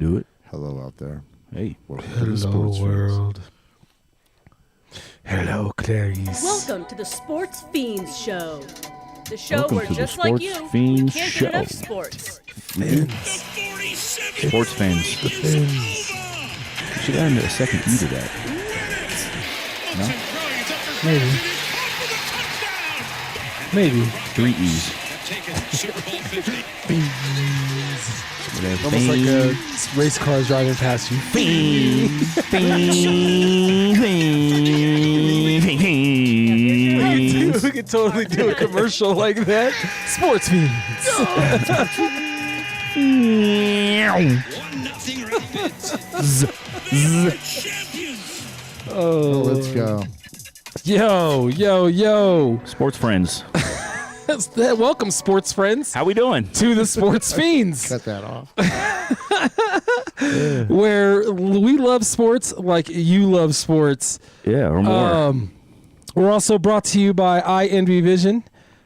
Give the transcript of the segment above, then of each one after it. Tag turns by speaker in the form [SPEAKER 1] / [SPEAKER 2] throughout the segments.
[SPEAKER 1] do it.
[SPEAKER 2] Hello out there.
[SPEAKER 1] Hey.
[SPEAKER 3] Hello, world. Hello, Clarice.
[SPEAKER 4] Welcome to the Sportz Phenz Show. The show
[SPEAKER 1] Welcome
[SPEAKER 4] where,
[SPEAKER 1] to the
[SPEAKER 4] just like you,
[SPEAKER 1] Sportz
[SPEAKER 4] we
[SPEAKER 1] Phenz
[SPEAKER 4] can't
[SPEAKER 1] Show.
[SPEAKER 4] get enough sports.
[SPEAKER 1] Sportz Phenz. Should add a second E to that. No?
[SPEAKER 3] Maybe.
[SPEAKER 1] 3 E's.
[SPEAKER 3] Almost like a race car driving past you. We could totally do a commercial like that. Sportz Phenz.
[SPEAKER 2] Oh, let's go.
[SPEAKER 3] Yo.
[SPEAKER 1] Sportz Phenz.
[SPEAKER 3] Welcome, sports friends,
[SPEAKER 1] How we doing?
[SPEAKER 3] to the Sportz Phenz,
[SPEAKER 2] Cut that off.
[SPEAKER 3] where we love sports like you love sports.
[SPEAKER 1] Yeah, or more.
[SPEAKER 3] We're also brought to you by iEnvy Vision.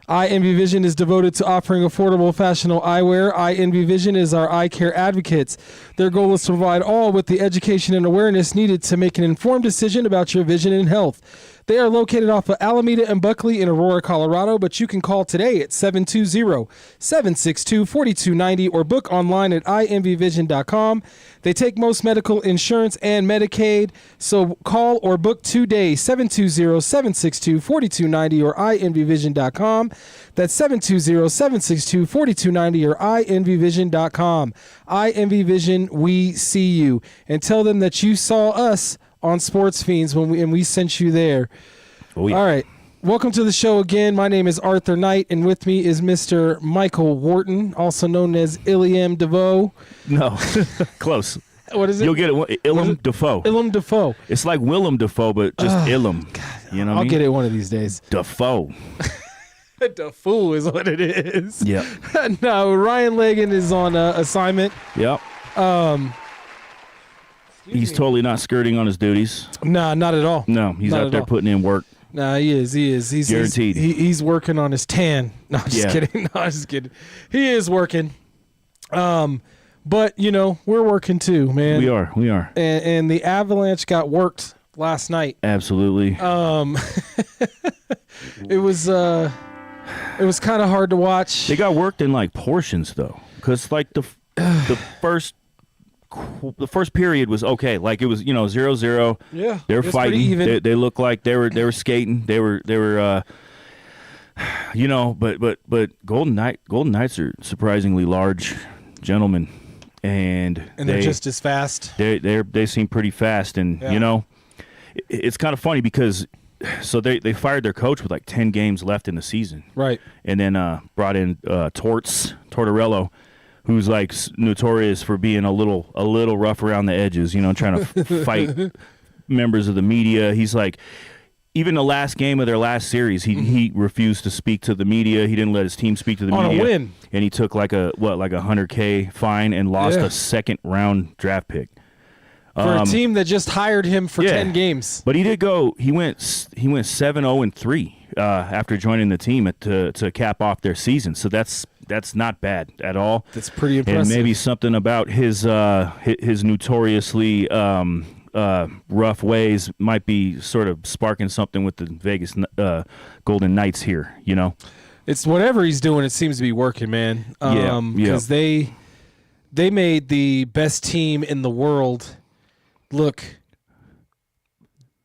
[SPEAKER 3] iEnvy Vision is devoted to offering affordable, fashionable eyewear. iEnvy Vision is our eye care advocates. Their goal is to provide all with the education and awareness needed to make an informed decision about your vision and health. They are located off of Alameda and Buckley in Aurora, Colorado, but you can call today at 720-762-4290 or book online at ienvyvision.com. They take most medical insurance and Medicaid, so call or book today, 720-762-4290 or ienvyvision.com. That's 720-762-4290 or ienvyvision.com. iEnvy Vision, we see you. And tell them that you saw us on Sportz Phenz and we sent you there.
[SPEAKER 1] Oh, yeah.
[SPEAKER 3] All right. Welcome to the show again. My name is Arthur Knight, and with me is Mr. Michael Wharton, also known as Illiam DeVoe.
[SPEAKER 1] No. Close.
[SPEAKER 3] What is it?
[SPEAKER 1] You'll get it. Illum Dafoe.
[SPEAKER 3] Illum Dafoe.
[SPEAKER 1] It's like Willem Dafoe, but just Illum. You know what I
[SPEAKER 3] I'll
[SPEAKER 1] mean?
[SPEAKER 3] get it one of these days.
[SPEAKER 1] Dafoe.
[SPEAKER 3] Dafoe is what it is.
[SPEAKER 1] Yep.
[SPEAKER 3] No, Ryan Lagan is on assignment.
[SPEAKER 1] Yep. He's totally not skirting on his duties.
[SPEAKER 3] Nah, not at all.
[SPEAKER 1] No, he's
[SPEAKER 3] Not
[SPEAKER 1] out
[SPEAKER 3] at
[SPEAKER 1] there
[SPEAKER 3] all.
[SPEAKER 1] putting in work.
[SPEAKER 3] Nah, he is. He's
[SPEAKER 1] Guaranteed.
[SPEAKER 3] He's working on his tan. No, I'm just
[SPEAKER 1] Yeah.
[SPEAKER 3] kidding. No, I'm just kidding. He is working. But you know, we're working too, man.
[SPEAKER 1] We are.
[SPEAKER 3] And the Avalanche got worked last night.
[SPEAKER 1] Absolutely.
[SPEAKER 3] It was kind of hard to watch.
[SPEAKER 1] They got worked in like portions though, because like the first period was okay. Like it was 0-0.
[SPEAKER 3] Yeah,
[SPEAKER 1] They were
[SPEAKER 3] it was
[SPEAKER 1] fighting.
[SPEAKER 3] pretty even.
[SPEAKER 1] They looked like they were skating. They were but Golden Knights are surprisingly large gentlemen, and
[SPEAKER 3] they're just as fast.
[SPEAKER 1] They seem pretty fast, and
[SPEAKER 3] Yeah.
[SPEAKER 1] it's kind of funny because so they fired their coach with like 10 games left in the season,
[SPEAKER 3] Right.
[SPEAKER 1] and then brought in Tortorella, who's like notorious for being a little rough around the edges, trying to fight members of the media. He's like, even the last game of their last series, he refused to speak to the media. He didn't let his team speak to the media.
[SPEAKER 3] On a win.
[SPEAKER 1] And he took like a $100K fine and lost a second round draft pick.
[SPEAKER 3] For a team that just hired him for 10 games.
[SPEAKER 1] But he did go. He went 7-0-3 after joining the team to cap off their season. So that's not bad at all.
[SPEAKER 3] That's pretty impressive.
[SPEAKER 1] And maybe something about his notoriously rough ways might be sort of sparking something with the Vegas Golden Knights here.
[SPEAKER 3] It's whatever he's doing. It seems to be working, man. Because they made the best team in the world look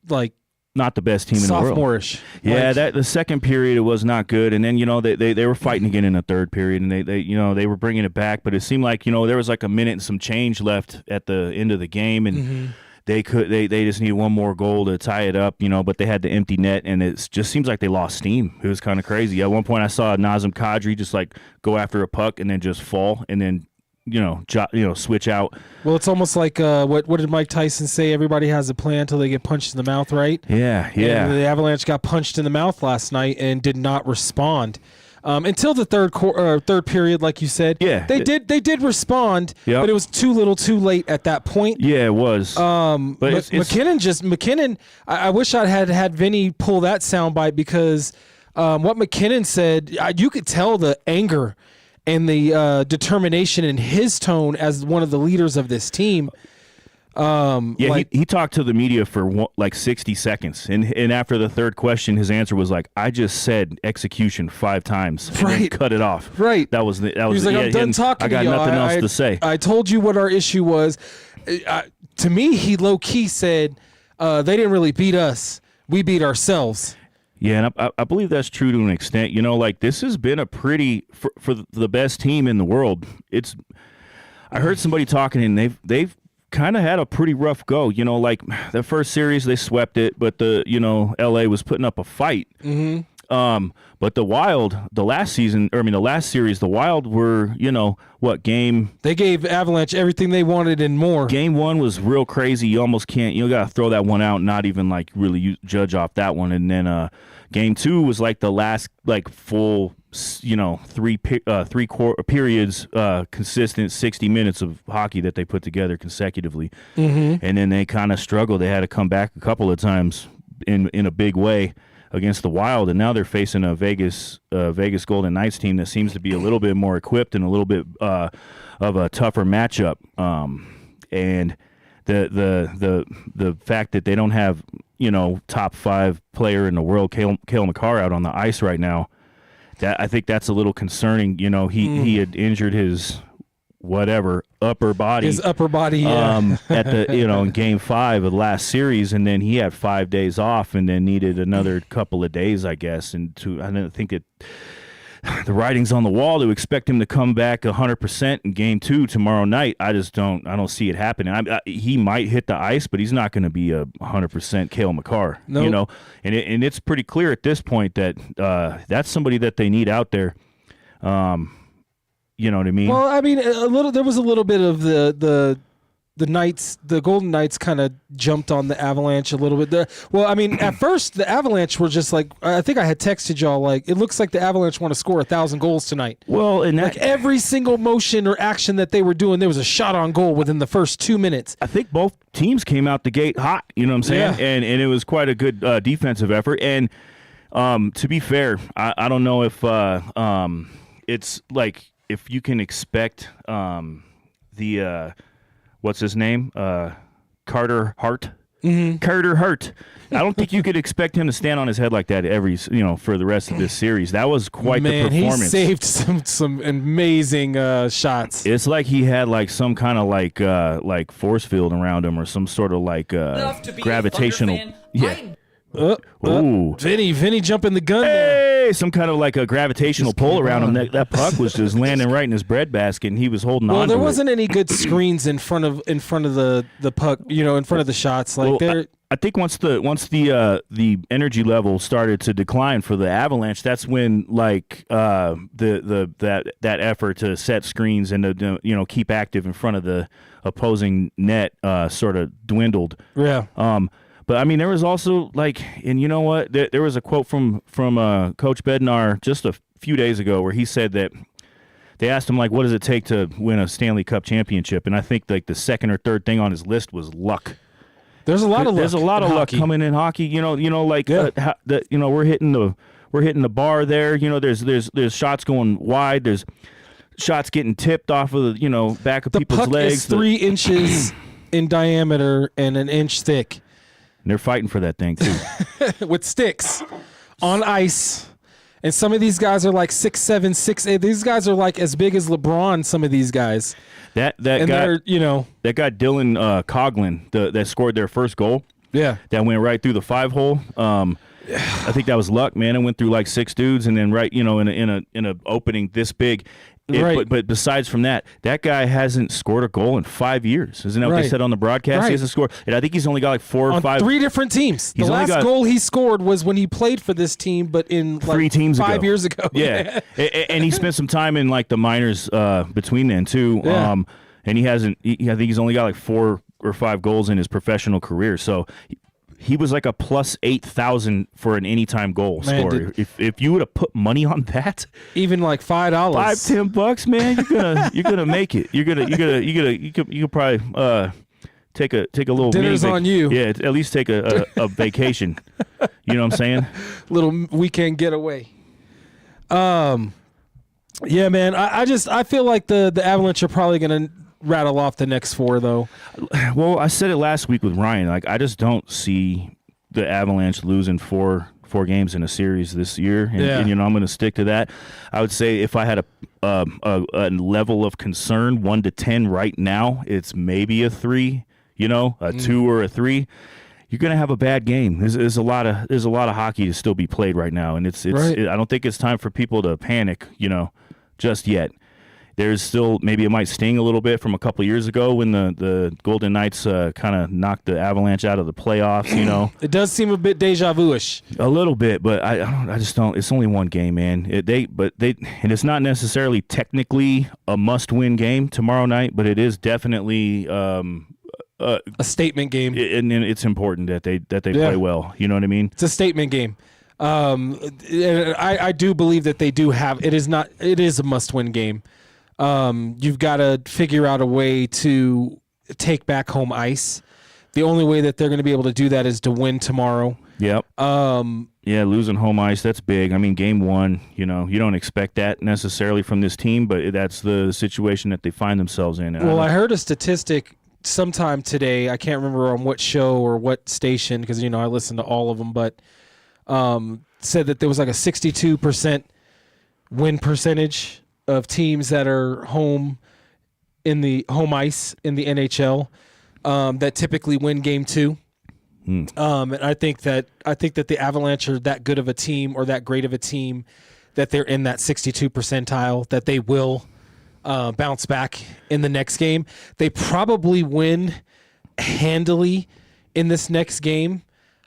[SPEAKER 3] like
[SPEAKER 1] not the best team in the world.
[SPEAKER 3] sophomore-ish.
[SPEAKER 1] Yeah, the second period it was not good, and then they were fighting again in the third period, and they were bringing it back, but it seemed like there was like a minute and some change left at the end of the game, and they just needed one more goal to tie it up, but they had the empty net, and it just seems like they lost steam. It was kind of crazy. At one point, I saw Nazem Kadri just like go after a puck and then just fall, and then switch out.
[SPEAKER 3] Well, it's almost like what did Mike Tyson say? Everybody has a plan until they get punched in the mouth, right?
[SPEAKER 1] Yeah.
[SPEAKER 3] And the Avalanche got punched in the mouth last night and did not respond until the third period, like you said.
[SPEAKER 1] Yeah,
[SPEAKER 3] they did respond,
[SPEAKER 1] Yep.
[SPEAKER 3] but it was too little, too late at that point.
[SPEAKER 1] Yeah, it was. But it's
[SPEAKER 3] MacKinnon. I wish I had Vinny pull that soundbite because what MacKinnon said, you could tell the anger and the determination in his tone as one of the leaders of this team.
[SPEAKER 1] He talked to the media for like 60 seconds, and after the third question, his answer was like, "I just said execution 5 times, and then cut it off."
[SPEAKER 3] Right.
[SPEAKER 1] That was.
[SPEAKER 3] He was like, "I'm done talking.
[SPEAKER 1] I got
[SPEAKER 3] to you.
[SPEAKER 1] nothing else to say."
[SPEAKER 3] I told you what our issue was. To me, he low key said, "They didn't really beat us. We beat ourselves."
[SPEAKER 1] Yeah, and I believe that's true to an extent. Like this has been a pretty for the best team in the world. I heard somebody talking, and they've kind of had a pretty rough go. Like the first series they swept it, but LA was putting up a fight. Mm-hmm. But the Wild, the last series, the Wild were, game?
[SPEAKER 3] They gave Avalanche everything they wanted and more.
[SPEAKER 1] Game 1 was real crazy. You almost can't, got to throw that one out and not even like really judge off that one. And then Game 2 was like the last like full, 3 quarter periods, consistent 60 minutes of hockey that they put together consecutively. Mm-hmm. And then they kind of struggled. They had to come back a couple of times in a big way against the Wild, and now they're facing a Vegas Golden Knights team that seems to be a little bit more equipped and a little bit of a tougher matchup. And the fact that they don't have top 5 player in the world, Cale Makar, out on the ice right now, I think that's a little concerning. He had injured his upper body.
[SPEAKER 3] His upper body, yeah.
[SPEAKER 1] At the in Game 5 of the last series, and then he had 5 days off, and then needed another couple of days, I guess. And I don't think that the writing's on the wall to expect him to come back 100% in Game 2 tomorrow night. I don't see it happening. He might hit the ice, but he's not going to be a 100% Cale Makar.
[SPEAKER 3] Nope.
[SPEAKER 1] And it's pretty clear at this point that that's somebody that they need out there. You know what I mean?
[SPEAKER 3] Well, I mean, there was a little bit of the Knights, the Golden Knights kind of jumped on the Avalanche a little bit. At first the Avalanche were just like, I think I had texted y'all, like, it looks like the Avalanche want to score 1,000 goals tonight.
[SPEAKER 1] Well, and
[SPEAKER 3] like every single motion or action that they were doing, there was a shot on goal within the first 2 minutes.
[SPEAKER 1] I think both teams came out the gate hot, you know what I'm saying?
[SPEAKER 3] Yeah.
[SPEAKER 1] And it was quite a good defensive effort. And to be fair, I don't know if it's like, if you can expect what's his name? Carter Hart. Mm-hmm. Carter Hart. I don't think you could expect him to stand on his head like that for the rest of this series. That was quite the performance.
[SPEAKER 3] He saved some amazing shots.
[SPEAKER 1] It's like he had like some kind of like force field around him, or some sort of like gravitational. Ooh.
[SPEAKER 3] Vinny jumping the gun there.
[SPEAKER 1] Some kind of like a gravitational pull around him. That puck was just landing right in his breadbasket, and he was holding on.
[SPEAKER 3] Well, there
[SPEAKER 1] to
[SPEAKER 3] wasn't any good screens in front of the puck, in front of the shots. Like
[SPEAKER 1] I think once the energy level started to decline for the Avalanche, that's when like that effort to set screens and to keep active in front of the opposing net sort of dwindled.
[SPEAKER 3] Yeah.
[SPEAKER 1] But I mean, there was also like, and you know what? There was a quote from Coach Bednar just a few days ago where he said that they asked him like, what does it take to win a Stanley Cup championship? And I think like the second or third thing on his list was luck.
[SPEAKER 3] There's a lot of luck.
[SPEAKER 1] There's a lot of luck
[SPEAKER 3] hockey.
[SPEAKER 1] coming in hockey. We're hitting the bar there. There's shots going wide. There's shots getting tipped off of the back of people's legs.
[SPEAKER 3] The puck is 3 inches in diameter and an inch thick.
[SPEAKER 1] And they're fighting for that thing too.
[SPEAKER 3] With sticks on ice. And some of these guys are like 6'7", 6'8". These guys are like as big as LeBron, some of these guys.
[SPEAKER 1] That guy Dylan Coughlin that scored their first goal.
[SPEAKER 3] Yeah. That
[SPEAKER 1] went right through the 5-hole. I think that was luck, man. It went through like 6 dudes, and then right, in a opening this big.
[SPEAKER 3] Right.
[SPEAKER 1] But besides from that guy hasn't scored a goal in 5 years. Isn't that what they said on the broadcast?
[SPEAKER 3] Right.
[SPEAKER 1] He hasn't scored. And I think he's only got like 4 or 5.
[SPEAKER 3] On 3 different teams. The last goal he scored was when he played for this team, but in like
[SPEAKER 1] 3 teams
[SPEAKER 3] 5 years ago.
[SPEAKER 1] Yeah. And he spent some time in like the minors between then too.
[SPEAKER 3] Yeah.
[SPEAKER 1] And he hasn't. I think he's only got like 4 or 5 goals in his professional career. So he was like a plus 8,000 for an anytime goal scorer. If you would have put money on that,
[SPEAKER 3] even like $5,
[SPEAKER 1] $5-10, man, you're gonna make it. You could probably take a little
[SPEAKER 3] dinner's on you.
[SPEAKER 1] Yeah, at least take a vacation. You know what I'm saying?
[SPEAKER 3] Little weekend getaway. Yeah, man. I feel like the Avalanche are probably going to rattle off the next 4, though.
[SPEAKER 1] Well, I said it last week with Ryan. Like, I just don't see the Avalanche losing four games in a series this year, and I'm going to stick to that. I would say if I had a level of concern, 1 to 10 right now, it's maybe a 3. A 2 or a 3. You're going to have a bad game. There's a lot of hockey to still be played right now, and I don't think it's time for people to panic, just yet. There's still, maybe it might sting a little bit from a couple years ago when the Golden Knights kind of knocked the Avalanche out of the playoffs.
[SPEAKER 3] It does seem a bit deja vu-ish.
[SPEAKER 1] A little bit, but I just don't. It's only one game, man. And it's not necessarily technically a must-win game tomorrow night, but it is definitely
[SPEAKER 3] a statement game,
[SPEAKER 1] and it's important that they play well. You know what I mean?
[SPEAKER 3] It's a statement game. I do believe that they do have. It is a must-win game. You've got to figure out a way to take back home ice. The only way that they're going to be able to do that is to win tomorrow.
[SPEAKER 1] Yep. Losing home ice, that's big. I mean, game 1, you don't expect that necessarily from this team, but that's the situation that they find themselves in.
[SPEAKER 3] Well, I heard a statistic sometime today. I can't remember on what show or what station because, I listen to all of them, but said that there was like a 62% win percentage of teams that are home in the home ice in the NHL that typically win game 2. And I think that the Avalanche are that good of a team or that great of a team that they're in that 62 percentile that they will bounce back in the next game. They probably win handily in this next game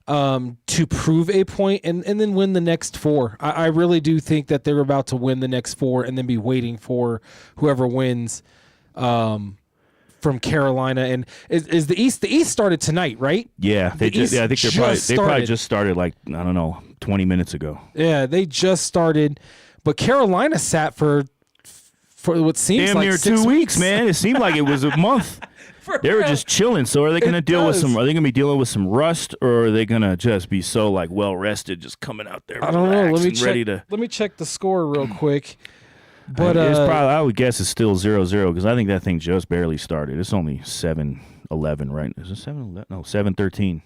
[SPEAKER 3] to prove a point and then win the next 4. I really do think that they're about to win the next 4 and then be waiting for whoever wins from Carolina. And is the East started tonight, right?
[SPEAKER 1] Yeah, I think they probably just started 20 minutes ago.
[SPEAKER 3] Yeah, they just started, but Carolina sat for what seems
[SPEAKER 1] damn
[SPEAKER 3] like
[SPEAKER 1] near 2 weeks, man. It seemed like it was a month. They were just chilling. So are they going to deal with some? Are they going to be dealing with some rust, or are they going to just be so well rested, just coming out there?
[SPEAKER 3] I don't know.
[SPEAKER 1] Let
[SPEAKER 3] me check the score real quick. But
[SPEAKER 1] it's probably, I would guess it's still 0-0 because I think that thing just barely started. It's only 7-11, right? Is it 7-11? No, 7-13.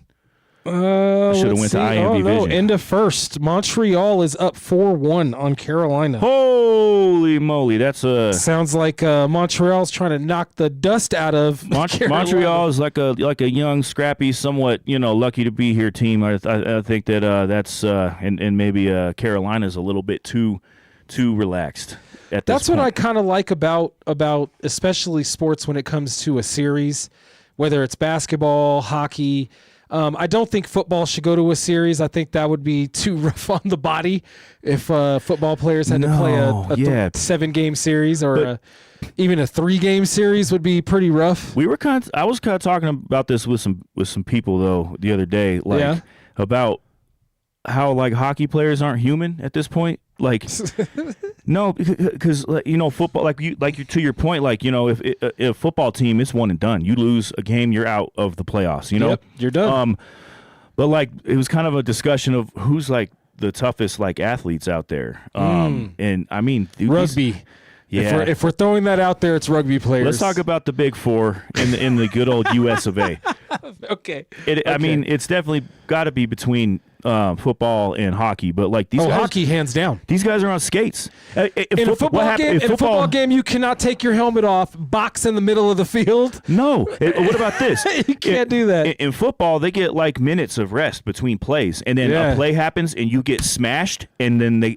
[SPEAKER 1] I should have went to IMV Vision.
[SPEAKER 3] End of first. Montreal is up 4-1 on Carolina.
[SPEAKER 1] Holy moly, that's a
[SPEAKER 3] sounds like Montreal's trying to knock the dust out of
[SPEAKER 1] Montreal is like a young, scrappy, somewhat lucky to be here team. I think that that's and maybe Carolina's a little bit too relaxed. That's
[SPEAKER 3] what I kind of like about especially sports when it comes to a series, whether it's basketball, hockey. I don't think football should go to a series. I think that would be too rough on the body if football players had to play a 7-game series or even a 3-game series would be pretty rough.
[SPEAKER 1] I was kind of talking about this with some people though the other day, about how hockey players aren't human at this point. No, because football, to your point, if a football team, it's one and done. You lose a game, you're out of the playoffs.
[SPEAKER 3] Yep, you're done.
[SPEAKER 1] But it was kind of a discussion of who's the toughest athletes out there. And I mean,
[SPEAKER 3] rugby.
[SPEAKER 1] Yeah.
[SPEAKER 3] If we're throwing that out there, it's rugby players.
[SPEAKER 1] Let's talk about the big 4 in the good old U.S. of A.
[SPEAKER 3] Okay.
[SPEAKER 1] I mean, it's definitely got to be between football and hockey, but these guys,
[SPEAKER 3] hockey hands down.
[SPEAKER 1] These guys are on skates.
[SPEAKER 3] In a football game, you cannot take your helmet off, box in the middle of the field.
[SPEAKER 1] No. What about this?
[SPEAKER 3] You can't do that.
[SPEAKER 1] In football, they get minutes of rest between plays, and then a play happens, and you get smashed, and then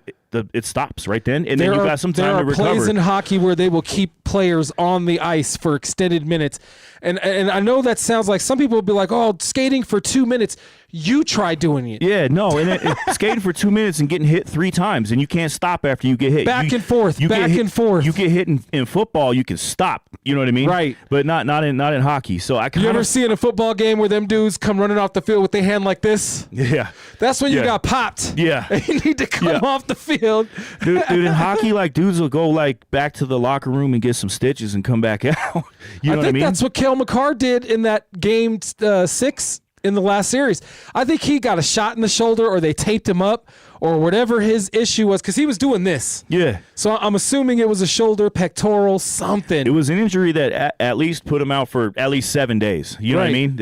[SPEAKER 1] it stops right then, and then you got some time to recover.
[SPEAKER 3] There are plays in hockey where they will keep players on the ice for extended minutes, and I know that sounds like some people will be like, "Oh, skating for 2 minutes." You try doing it.
[SPEAKER 1] Yeah, no, and skating for 2 minutes and getting hit 3 times, and you can't stop after you get hit.
[SPEAKER 3] Back and forth.
[SPEAKER 1] You get hit in football, you can stop. You know what I mean?
[SPEAKER 3] Right.
[SPEAKER 1] But not in hockey. So
[SPEAKER 3] you ever see in a football game where them dudes come running off the field with their hand like this?
[SPEAKER 1] Yeah.
[SPEAKER 3] That's when you got popped.
[SPEAKER 1] Yeah.
[SPEAKER 3] And you need to come off the field.
[SPEAKER 1] Dude, in hockey, dudes will go back to the locker room and get some stitches and come back out. You know what I mean?
[SPEAKER 3] That's what Cale Makar did in that game 6. in the last series. I think he got a shot in the shoulder, or they taped him up, or whatever his issue was, because he was doing this.
[SPEAKER 1] Yeah.
[SPEAKER 3] So I'm assuming it was a shoulder, pectoral, something.
[SPEAKER 1] It was an injury that at least put him out for at least 7 days. You know what I mean?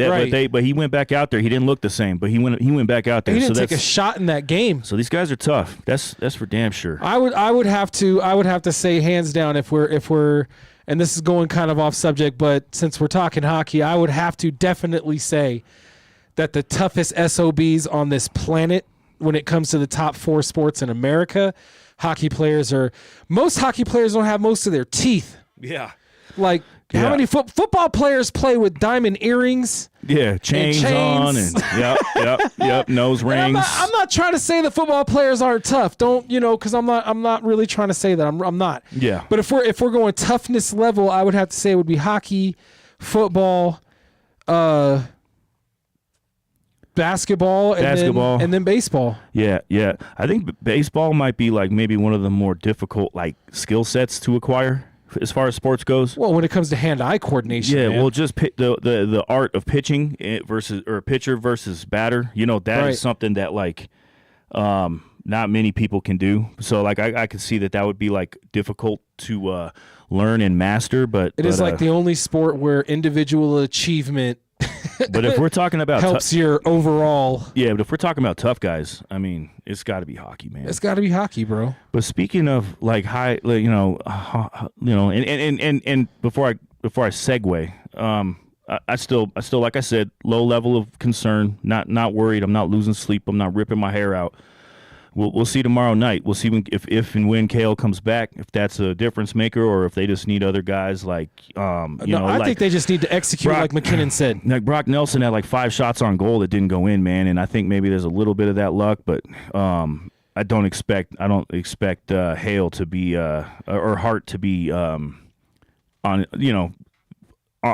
[SPEAKER 1] But he went back out there. He didn't look the same, but he went back out there.
[SPEAKER 3] He didn't take a shot in that game.
[SPEAKER 1] So these guys are tough. That's for damn sure.
[SPEAKER 3] I would have to say hands down, if we're and this is going kind of off subject, but since we're talking hockey, I would have to definitely say that the toughest SOBs on this planet when it comes to the top 4 sports in America, most hockey players don't have most of their teeth.
[SPEAKER 1] Yeah.
[SPEAKER 3] Like, how many football players play with diamond earrings?
[SPEAKER 1] Yeah, chains on and yep, nose rings.
[SPEAKER 3] I'm not trying to say that football players aren't tough. Don't, because I'm not really trying to say that. I'm not.
[SPEAKER 1] Yeah.
[SPEAKER 3] But if we're going toughness level, I would have to say it would be hockey, football, basketball, and then baseball.
[SPEAKER 1] Yeah. I think baseball might be like maybe one of the more difficult like skill sets to acquire as far as sports goes.
[SPEAKER 3] Well, when it comes to hand-eye coordination,
[SPEAKER 1] yeah.
[SPEAKER 3] man.
[SPEAKER 1] Well, just the art of pitching versus pitcher versus batter. That is something that like not many people can do. So like I could see that would be like difficult to learn and master. But
[SPEAKER 3] it is like the only sport where individual achievement.
[SPEAKER 1] But if we're talking about
[SPEAKER 3] helps your overall,
[SPEAKER 1] but if we're talking about tough guys, I mean, it's got to be hockey, man.
[SPEAKER 3] It's got to be hockey, bro.
[SPEAKER 1] But speaking of like high, like, and before I segue, I still like I said, low level of concern, not worried. I'm not losing sleep. I'm not ripping my hair out. We'll see tomorrow night. We'll see if and when Kale comes back, if that's a difference maker or if they just need other guys like,
[SPEAKER 3] I think they just need to execute like MacKinnon said. Like
[SPEAKER 1] Brock Nelson had like 5 shots on goal that didn't go in, man, and I think maybe there's a little bit of that luck, but I don't expect Hale to be or Hart to be on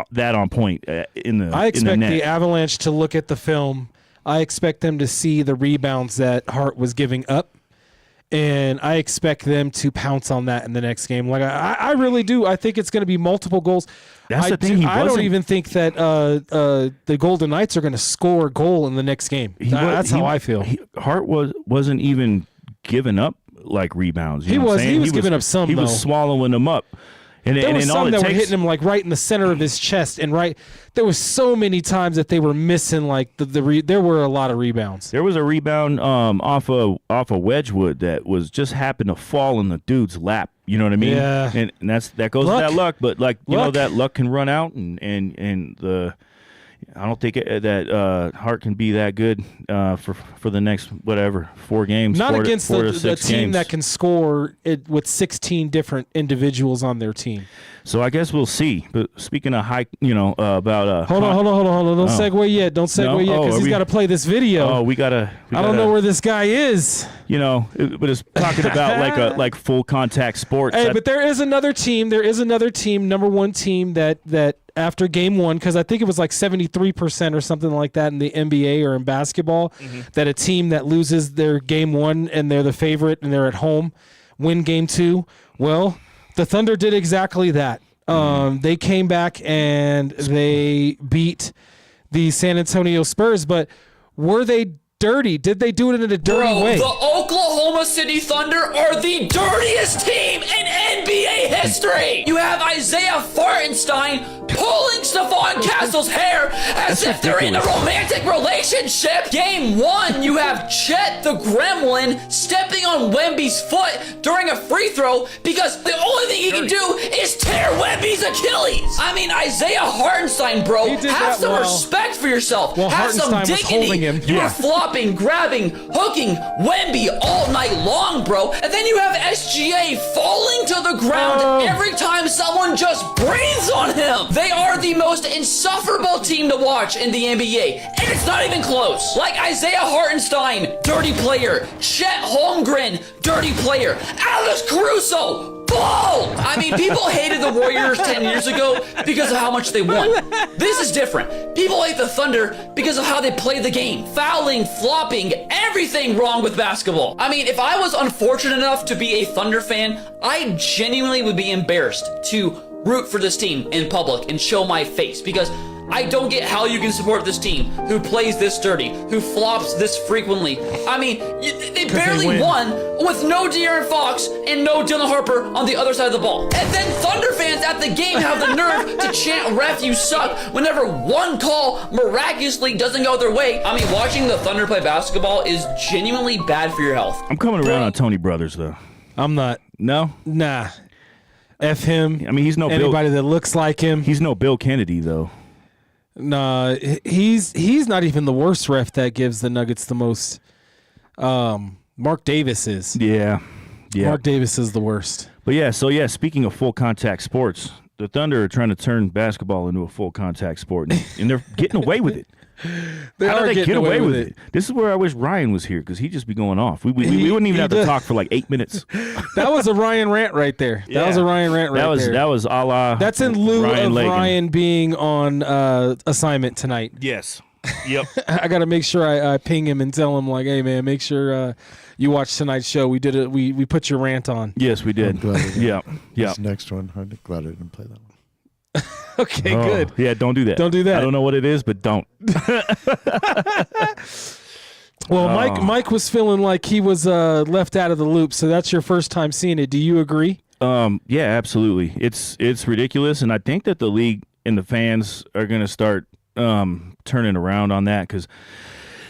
[SPEAKER 1] that on point in the.
[SPEAKER 3] I expect
[SPEAKER 1] in the net.
[SPEAKER 3] the Avalanche to look at the film. I expect them to see the rebounds that Hart was giving up, and I expect them to pounce on that in the next game. Like I really do. I think it's going to be multiple goals.
[SPEAKER 1] That's the thing.
[SPEAKER 3] I don't even think that the Golden Knights are going to score a goal in the next game. That's how I feel.
[SPEAKER 1] Hart wasn't even giving up like rebounds.
[SPEAKER 3] He was giving up some.
[SPEAKER 1] He was swallowing them up.
[SPEAKER 3] There were some that were hitting him like right in the center of his chest, and there was so many times that they were missing like there were a lot of rebounds.
[SPEAKER 1] There was a rebound off a Wedgwood that was just happened to fall in the dude's lap. You know what I mean?
[SPEAKER 3] Yeah.
[SPEAKER 1] And that goes to that luck, but like that luck can run out, and I don't think that Hart can be that good for the next 4 games.
[SPEAKER 3] Not
[SPEAKER 1] 4
[SPEAKER 3] against
[SPEAKER 1] to
[SPEAKER 3] the
[SPEAKER 1] 6
[SPEAKER 3] team
[SPEAKER 1] games.
[SPEAKER 3] that can score it with 16 different individuals on their team.
[SPEAKER 1] So I guess we'll see. But speaking of about
[SPEAKER 3] hold on. Don't segue yet. Don't segue yet because he's got to play this video.
[SPEAKER 1] Oh, we gotta.
[SPEAKER 3] I don't know where this guy is.
[SPEAKER 1] But it's talking about like full contact sports.
[SPEAKER 3] Hey, but there is another team. There is another team, number 1 team that after game 1, because I think it was like 73% or something like that in the NBA or in basketball, that a team that loses their game 1 and they're the favorite and they're at home win game 2. Well, the Thunder did exactly that. They came back and they beat the San Antonio Spurs, but were they dirty? Did they do it in a dirty way?
[SPEAKER 5] The Oklahoma City Thunder are the dirtiest team in NBA history. You have Isaiah Fartenstein pulling Stephon Castle's hair as if they're in a romantic relationship. Game 1, you have Chet the Gremlin stepping on Wemby's foot during a free throw because the only thing he can do is tear Wemby's Achilles. I mean, Isaiah Hartenstein, bro, have some respect for yourself.
[SPEAKER 3] Well,
[SPEAKER 5] have some
[SPEAKER 3] Hartenstein was holding
[SPEAKER 5] dignity.
[SPEAKER 3] him.
[SPEAKER 5] You were flopping, grabbing, hooking Wemby all night long, bro. And then you have SGA falling to the ground every time someone just breathes on him. They are the most insufferable team to watch in the NBA, and it's not even close. Like Isaiah Hartenstein, dirty player. Chet Holmgren, dirty player. Alex Caruso, ball! I mean, people hated the Warriors 10 years ago because of how much they won. This is different. People hate the Thunder because of how they play the game. Fouling, flopping, everything wrong with basketball. I mean, if I was unfortunate enough to be a Thunder fan, I genuinely would be embarrassed to root for this team in public and show my face because I don't get how you can support this team who plays this dirty, who flops this frequently. I mean, they barely won with no De'Aaron Fox and no Dylan Harper on the other side of the ball. And then Thunder fans at the game have the nerve to chant "ref, you suck" whenever one call miraculously doesn't go their way. I mean, watching the Thunder play basketball is genuinely bad for your health.
[SPEAKER 1] I'm coming around on Tony Brothers, though.
[SPEAKER 3] I'm not.
[SPEAKER 1] No?
[SPEAKER 3] Nah. F him.
[SPEAKER 1] I mean, he's no
[SPEAKER 3] anybody that looks like him.
[SPEAKER 1] He's no Bill Kennedy, though.
[SPEAKER 3] Nah, he's not even the worst ref that gives the Nuggets the most. Mark Davis is.
[SPEAKER 1] Yeah.
[SPEAKER 3] Mark Davis is the worst.
[SPEAKER 1] But speaking of full contact sports, the Thunder are trying to turn basketball into a full contact sport, and they're getting away with it. How did they get away with it? This is where I wish Ryan was here, because he'd just be going off. We wouldn't even have to talk for like 8 minutes.
[SPEAKER 3] That was a Ryan rant right there. That was a Ryan rant right there.
[SPEAKER 1] That was a la.
[SPEAKER 3] That's in lieu
[SPEAKER 1] Ryan
[SPEAKER 3] of
[SPEAKER 1] Lagan.
[SPEAKER 3] Ryan being on assignment tonight.
[SPEAKER 1] Yes. Yep.
[SPEAKER 3] I got to make sure I ping him and tell him, like, hey, man, make sure you watch tonight's show. We did it. We put your rant on.
[SPEAKER 1] Yes, we did. Yeah.
[SPEAKER 2] This next one, I'm glad I didn't play that one.
[SPEAKER 3] Okay, good.
[SPEAKER 1] Yeah, don't do that.
[SPEAKER 3] Don't do that.
[SPEAKER 1] I don't know what it is, but don't.
[SPEAKER 3] Well, Mike was feeling like he was left out of the loop, so that's your first time seeing it. Do you agree?
[SPEAKER 1] Yeah, absolutely. It's ridiculous, and I think that the league and the fans are going to start turning around on that, because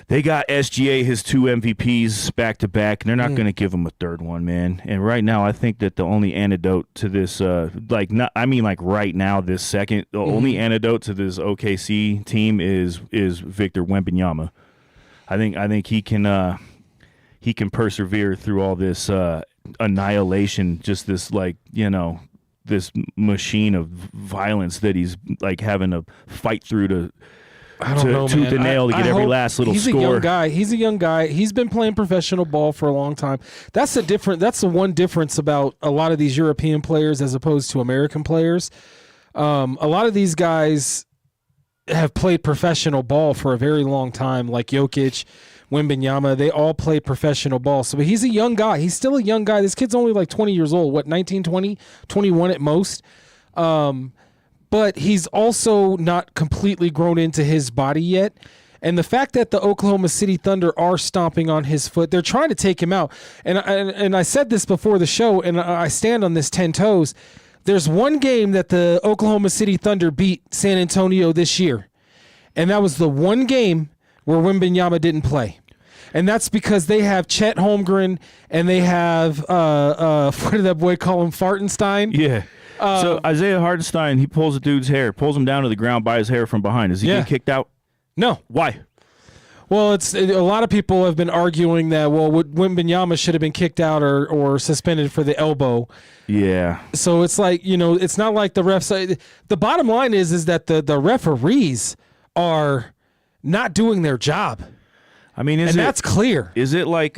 [SPEAKER 1] they got SGA his 2 MVPs back to back, and they're not going to give him a third one, man. And right now, I think that the only antidote to this, right now, this second, the only antidote to this OKC team is Victor Wembanyama. I think he can persevere through all this annihilation, just this this machine of violence that he's like having to fight through to.
[SPEAKER 3] I don't know,
[SPEAKER 1] tooth and nail to get every last little score.
[SPEAKER 3] He's a young guy. He's been playing professional ball for a long time. That's the one difference about a lot of these European players as opposed to American players. A lot of these guys have played professional ball for a very long time, like Jokic, Wembanyama. They all played professional ball. So he's a young guy. He's still a young guy. This kid's only like 20 years old. What, 19, 20, 21 at most? But he's also not completely grown into his body yet. And the fact that the Oklahoma City Thunder are stomping on his foot, they're trying to take him out. And I said this before the show, and I stand on this 10 toes. There's one game that the Oklahoma City Thunder beat San Antonio this year, and that was the one game where Wembanyama didn't play. And that's because they have Chet Holmgren, and they have, what did that boy call him, Fartenstein?
[SPEAKER 1] Yeah. So Isaiah Hartenstein, he pulls a dude's hair, pulls him down to the ground by his hair from behind. Is he getting kicked out?
[SPEAKER 3] No.
[SPEAKER 1] Why?
[SPEAKER 3] Well, a lot of people have been arguing that, Wembanyama should have been kicked out or suspended for the elbow.
[SPEAKER 1] Yeah.
[SPEAKER 3] So it's like, it's not like the refs. The bottom line is that the referees are not doing their job.
[SPEAKER 1] I mean,
[SPEAKER 3] that's clear.
[SPEAKER 1] Is it like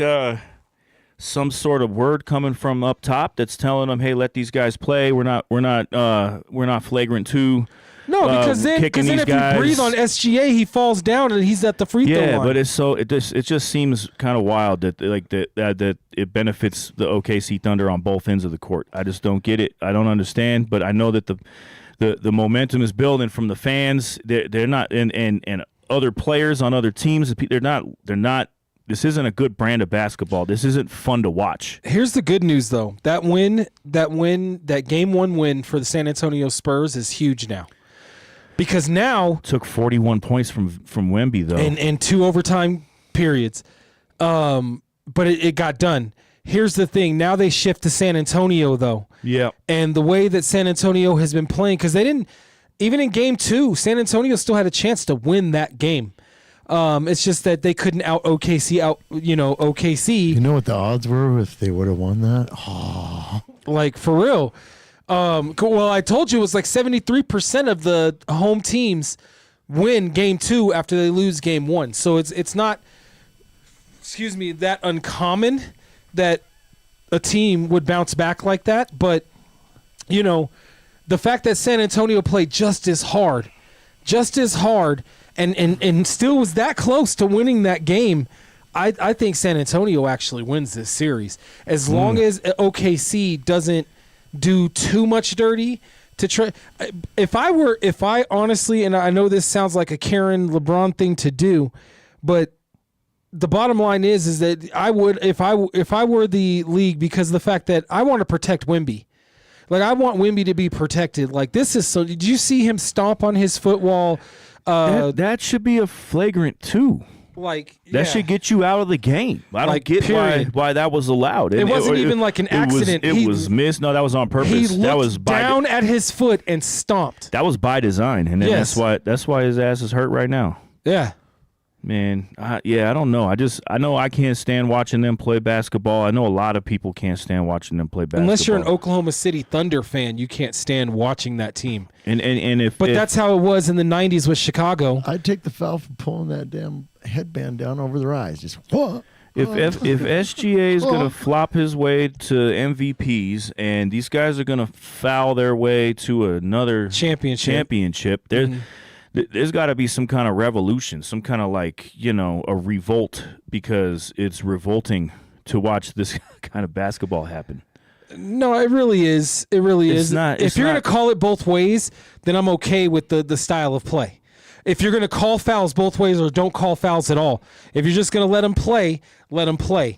[SPEAKER 1] some sort of word coming from up top that's telling them, "Hey, let these guys play. We're not flagrant 2."
[SPEAKER 3] No, because then if you breathe on SGA, he falls down and he's at the free throw line.
[SPEAKER 1] Yeah, but it just seems kind of wild that that it benefits the OKC Thunder on both ends of the court. I just don't get it. I don't understand, but I know that the momentum is building from the fans. They're not and other players on other teams. They're not. This isn't a good brand of basketball. This isn't fun to watch.
[SPEAKER 3] Here's the good news, though. That game 1 win for the San Antonio Spurs is huge now. Because now
[SPEAKER 1] took 41 points from Wemby, though.
[SPEAKER 3] And 2 overtime periods. But it got done. Here's the thing. Now they shift to San Antonio, though.
[SPEAKER 1] Yeah.
[SPEAKER 3] And the way that San Antonio has been playing, because they didn't, even in game 2, San Antonio still had a chance to win that game. It's just that they couldn't out OKC. OKC.
[SPEAKER 2] You know what the odds were if they would have won that? Oh.
[SPEAKER 3] Like, for real. Well, I told you it was like 73% of the home teams win game 2 after they lose game 1. So it's not, that uncommon that a team would bounce back like that. But, the fact that San Antonio played just as hard, and still was that close to winning that game, I think San Antonio actually wins this series. As long as OKC doesn't do too much dirty If I honestly, and I know this sounds like a Karen LeBron thing to do, but the bottom line is that I would, if I were the league, because of the fact that I want to protect Wemby. Like, I want Wemby to be protected. Like, this is so. Did you see him stomp on his foot while?
[SPEAKER 1] That should be a flagrant too.
[SPEAKER 3] Like,
[SPEAKER 1] that should get you out of the game. I don't get why that was allowed.
[SPEAKER 3] It wasn't even like an accident.
[SPEAKER 1] It was missed. No, that was on purpose.
[SPEAKER 3] He looked
[SPEAKER 1] that was
[SPEAKER 3] down at his foot and stomped.
[SPEAKER 1] That was by design, and then that's why his ass is hurt right now.
[SPEAKER 3] Yeah.
[SPEAKER 1] Man, I don't know. I know I can't stand watching them play basketball. I know a lot of people can't stand watching them play basketball.
[SPEAKER 3] Unless you're an Oklahoma City Thunder fan, you can't stand watching that team.
[SPEAKER 1] If
[SPEAKER 3] that's how it was in the 90s with Chicago.
[SPEAKER 2] I'd take the foul for pulling that damn headband down over their eyes. Just what?
[SPEAKER 1] If SGA is going to flop his way to MVPs and these guys are going to foul their way to another championship, there's got to be some kind of revolution, some kind of a revolt, because it's revolting to watch this kind of basketball happen.
[SPEAKER 3] No, it really is. It really is. If you're going to call it both ways, then I'm okay with the style of play. If you're going to call fouls both ways or don't call fouls at all, if you're just going to let them play, let them play.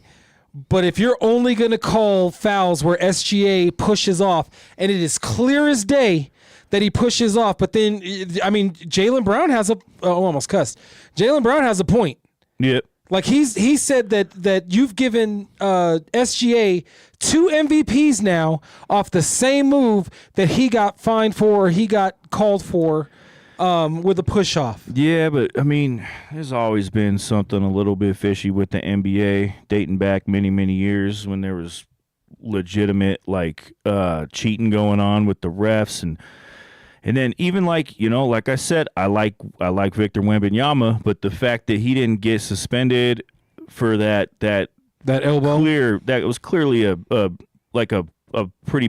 [SPEAKER 3] But if you're only going to call fouls where SGA pushes off, and it is clear as day that he pushes off, but then, Jaylen Brown has almost cussed. Jaylen Brown has a point.
[SPEAKER 1] Yep.
[SPEAKER 3] Like, he said that you've given SGA 2 MVPs now off the same move that he got fined for, or he got called for with a push off.
[SPEAKER 1] Yeah, but there's always been something a little bit fishy with the NBA, dating back many, many years when there was legitimate cheating going on with the refs, and then even like I said, I like Victor Wembanyama, but the fact that he didn't get suspended for that
[SPEAKER 3] elbow,
[SPEAKER 1] that was clearly a pretty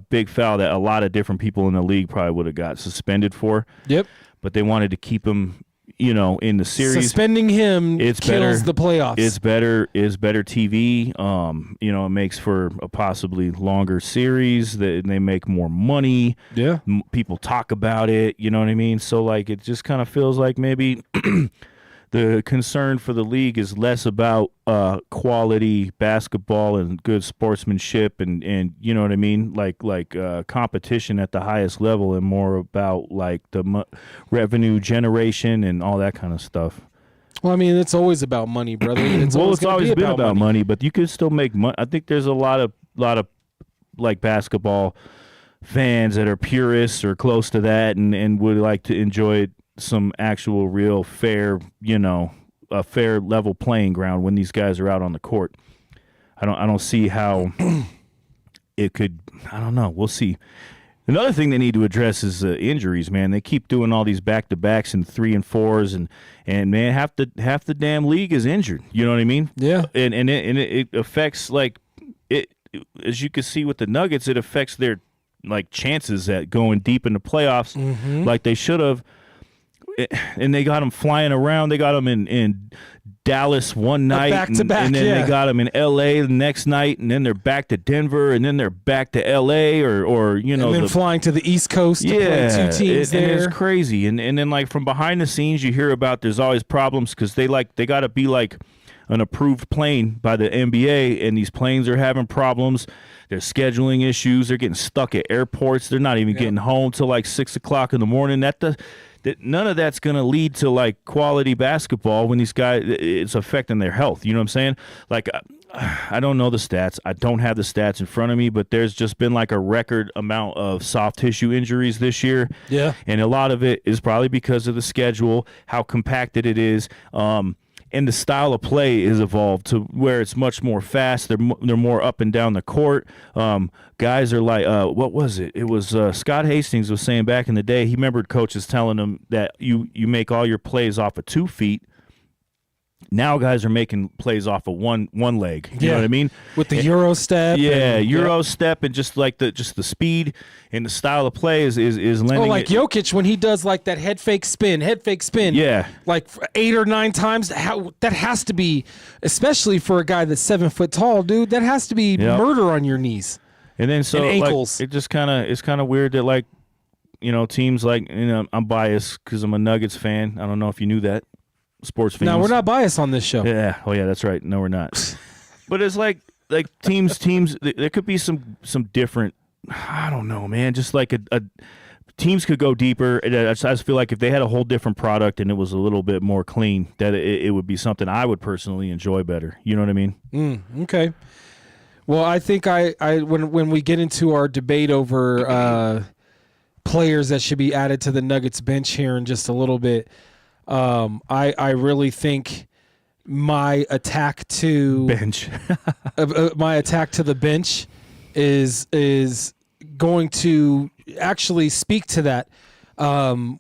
[SPEAKER 1] big foul that a lot of different people in the league probably would have got suspended for.
[SPEAKER 3] Yep.
[SPEAKER 1] But they wanted to keep him, in the series.
[SPEAKER 3] Suspending him kills the playoffs.
[SPEAKER 1] It's better TV. It makes for a possibly longer series. They make more money.
[SPEAKER 3] Yeah.
[SPEAKER 1] People talk about it. You know what I mean? So it just kind of feels like maybe the concern for the league is less about quality basketball and good sportsmanship and you know what I mean, competition at the highest level, and more about the revenue generation and all that kind of stuff.
[SPEAKER 3] Well, it's always about money, brother. It's always been about money,
[SPEAKER 1] but you can still make money. I think there's a lot of basketball fans that are purists or close to that and would like to enjoy some actual real fair, a fair level playing ground when these guys are out on the court. I don't see how it could. I don't know. We'll see. Another thing they need to address is injuries, man. They keep doing all these back-to-backs and 3 and 4s, and man, half the damn league is injured. You know what I mean?
[SPEAKER 3] Yeah.
[SPEAKER 1] And it affects it, as you can see with the Nuggets, it affects their chances at going deep in the playoffs like they should have. And they got them flying around. They got them in Dallas one night,
[SPEAKER 3] back-to-back,
[SPEAKER 1] and then they got them in L.A. the next night, and then they're back to Denver, and then they're back to L.A. or
[SPEAKER 3] and then flying to the East Coast to play 2 teams there.
[SPEAKER 1] And it's crazy. And then from behind the scenes, you hear about there's always problems because they got to be an approved plane by the NBA, and these planes are having problems. There's scheduling issues. They're getting stuck at airports. They're not even getting home till 6 o'clock in the morning. None of that's going to lead to quality basketball when these guys, it's affecting their health. You know what I'm saying? I don't know the stats. I don't have the stats in front of me, but there's just been a record amount of soft tissue injuries this year.
[SPEAKER 3] Yeah.
[SPEAKER 1] And a lot of it is probably because of the schedule, how compacted it is. And the style of play is evolved to where it's much more fast. They're more up and down the court. Guys are what was it? It was Scott Hastings was saying back in the day. He remembered coaches telling him that you make all your plays off of 2 feet. Now guys are making plays off of one leg. You know what I mean?
[SPEAKER 3] With the Euro step.
[SPEAKER 1] Yeah, Euro step, and just the speed and the style of play is lending.
[SPEAKER 3] Jokic when he does that head fake spin.
[SPEAKER 1] Yeah.
[SPEAKER 3] 8 or 9 times. That has to be, especially for a guy that's 7 foot tall, dude. That has to be murder on your knees.
[SPEAKER 1] And then
[SPEAKER 3] and ankles.
[SPEAKER 1] It's kind of weird that teams like, I'm biased because I'm a Nuggets fan. I don't know if you knew that. Sportz Phenz.
[SPEAKER 3] No, we're not biased on this show.
[SPEAKER 1] Yeah. Oh, yeah, that's right. No, we're not. But it's like teams. There could be some different. I don't know, man. Just like a teams could go deeper. I just feel like if they had a whole different product and it was a little bit more clean, that it would be something I would personally enjoy better. You know what I mean?
[SPEAKER 3] Okay. Well, I think when we get into our debate over players that should be added to the Nuggets bench here in just a little bit, I really think my attack to
[SPEAKER 1] bench,
[SPEAKER 3] my attack to the bench is going to actually speak to that. I don't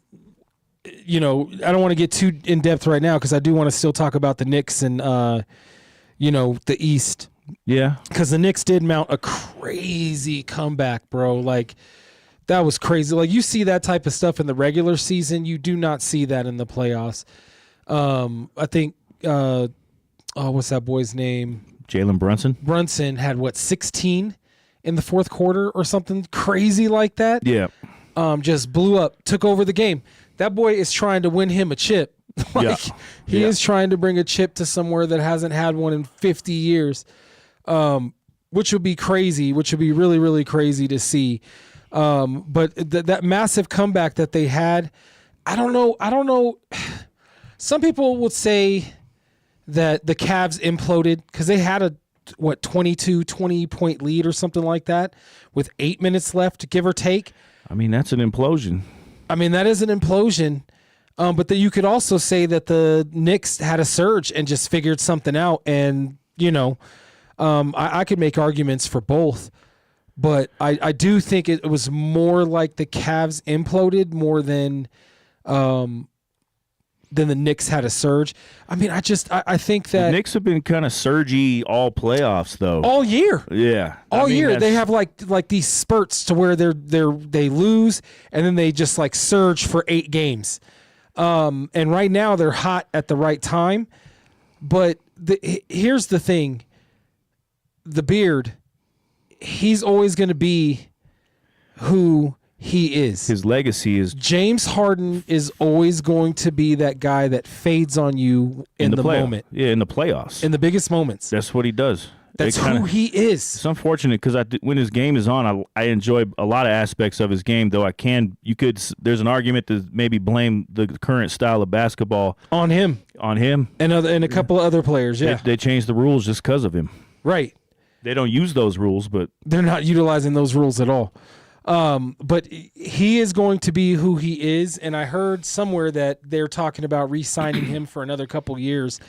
[SPEAKER 3] want to get too in depth right now because I do want to still talk about the Knicks and the East.
[SPEAKER 1] Yeah,
[SPEAKER 3] because the Knicks did mount a crazy comeback, bro. Like, that was crazy. Like, you see that type of stuff in the regular season. You do not see that in the playoffs. I think, what's that boy's name?
[SPEAKER 1] Jalen Brunson.
[SPEAKER 3] Brunson had, 16 in the fourth quarter or something crazy like that?
[SPEAKER 1] Yeah.
[SPEAKER 3] Just blew up, took over the game. That boy is trying to win him a chip. He is trying to bring a chip to somewhere that hasn't had one in 50 years. Which would be crazy, which would be really, really crazy to see. But that massive comeback that they had, I don't know. Some people would say that the Cavs imploded because they had a 20-point lead or something like that with 8 minutes left, give or take.
[SPEAKER 1] I mean, that's an implosion.
[SPEAKER 3] I mean, that is an implosion. But you could also say that the Knicks had a surge and just figured something out. And, I could make arguments for both. But I do think it was more like the Cavs imploded more than the Knicks had a surge. I mean, I think that
[SPEAKER 1] the Knicks have been kind of surgy all playoffs, though.
[SPEAKER 3] All year.
[SPEAKER 1] Yeah.
[SPEAKER 3] All year. They have like these spurts to where they lose and then they just like surge for 8 games. And right now they're hot at the right time. But here's the thing. The Beard, he's always going to be who he is.
[SPEAKER 1] His legacy is
[SPEAKER 3] James Harden is always going to be that guy that fades on you in the moment.
[SPEAKER 1] Yeah, in the playoffs.
[SPEAKER 3] In the biggest moments.
[SPEAKER 1] That's what he does.
[SPEAKER 3] That's who he is.
[SPEAKER 1] It's unfortunate because when his game is on, I enjoy a lot of aspects of his game, though there's an argument to maybe blame the current style of basketball
[SPEAKER 3] on him. And a couple of other players, yeah.
[SPEAKER 1] They changed the rules just because of him.
[SPEAKER 3] Right.
[SPEAKER 1] They don't use those rules, but
[SPEAKER 3] they're not utilizing those rules at all. But he is going to be who he is, and I heard somewhere that they're talking about re-signing him for another couple years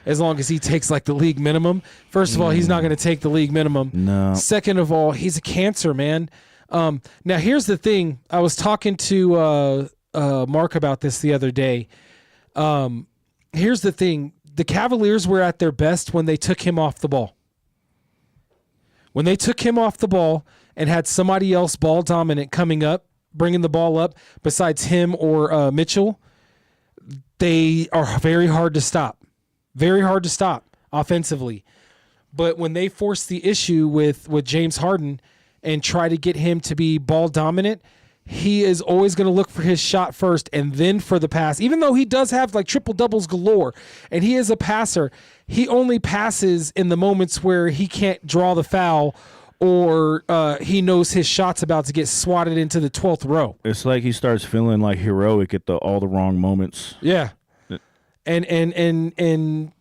[SPEAKER 3] as long as he takes like the league minimum. First of all, he's not going to take the league minimum.
[SPEAKER 1] No.
[SPEAKER 3] Second of all, he's a cancer, man. Now, here's the thing. I was talking to Mark about this the other day. Here's the thing. The Cavaliers were at their best when they took him off the ball. When they took him off the ball and had somebody else ball dominant coming up, bringing the ball up besides him or Mitchell, they are very hard to stop. Very hard to stop offensively. But when they force the issue with James Harden and try to get him to be ball dominant, he is always going to look for his shot first and then for the pass. Even though he does have like triple doubles galore and he is a passer, he only passes in the moments where he can't draw the foul or he knows his shot's about to get swatted into the 12th row.
[SPEAKER 1] It's like he starts feeling like heroic at all the wrong moments.
[SPEAKER 3] Yeah. And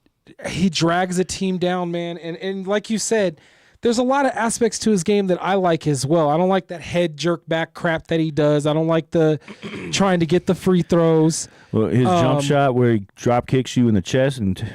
[SPEAKER 3] he drags a team down, man. And like you said, there's a lot of aspects to his game that I like as well. I don't like that head jerk back crap that he does. I don't like the trying to get the free throws.
[SPEAKER 1] Well, his jump shot where he drop kicks you in the chest and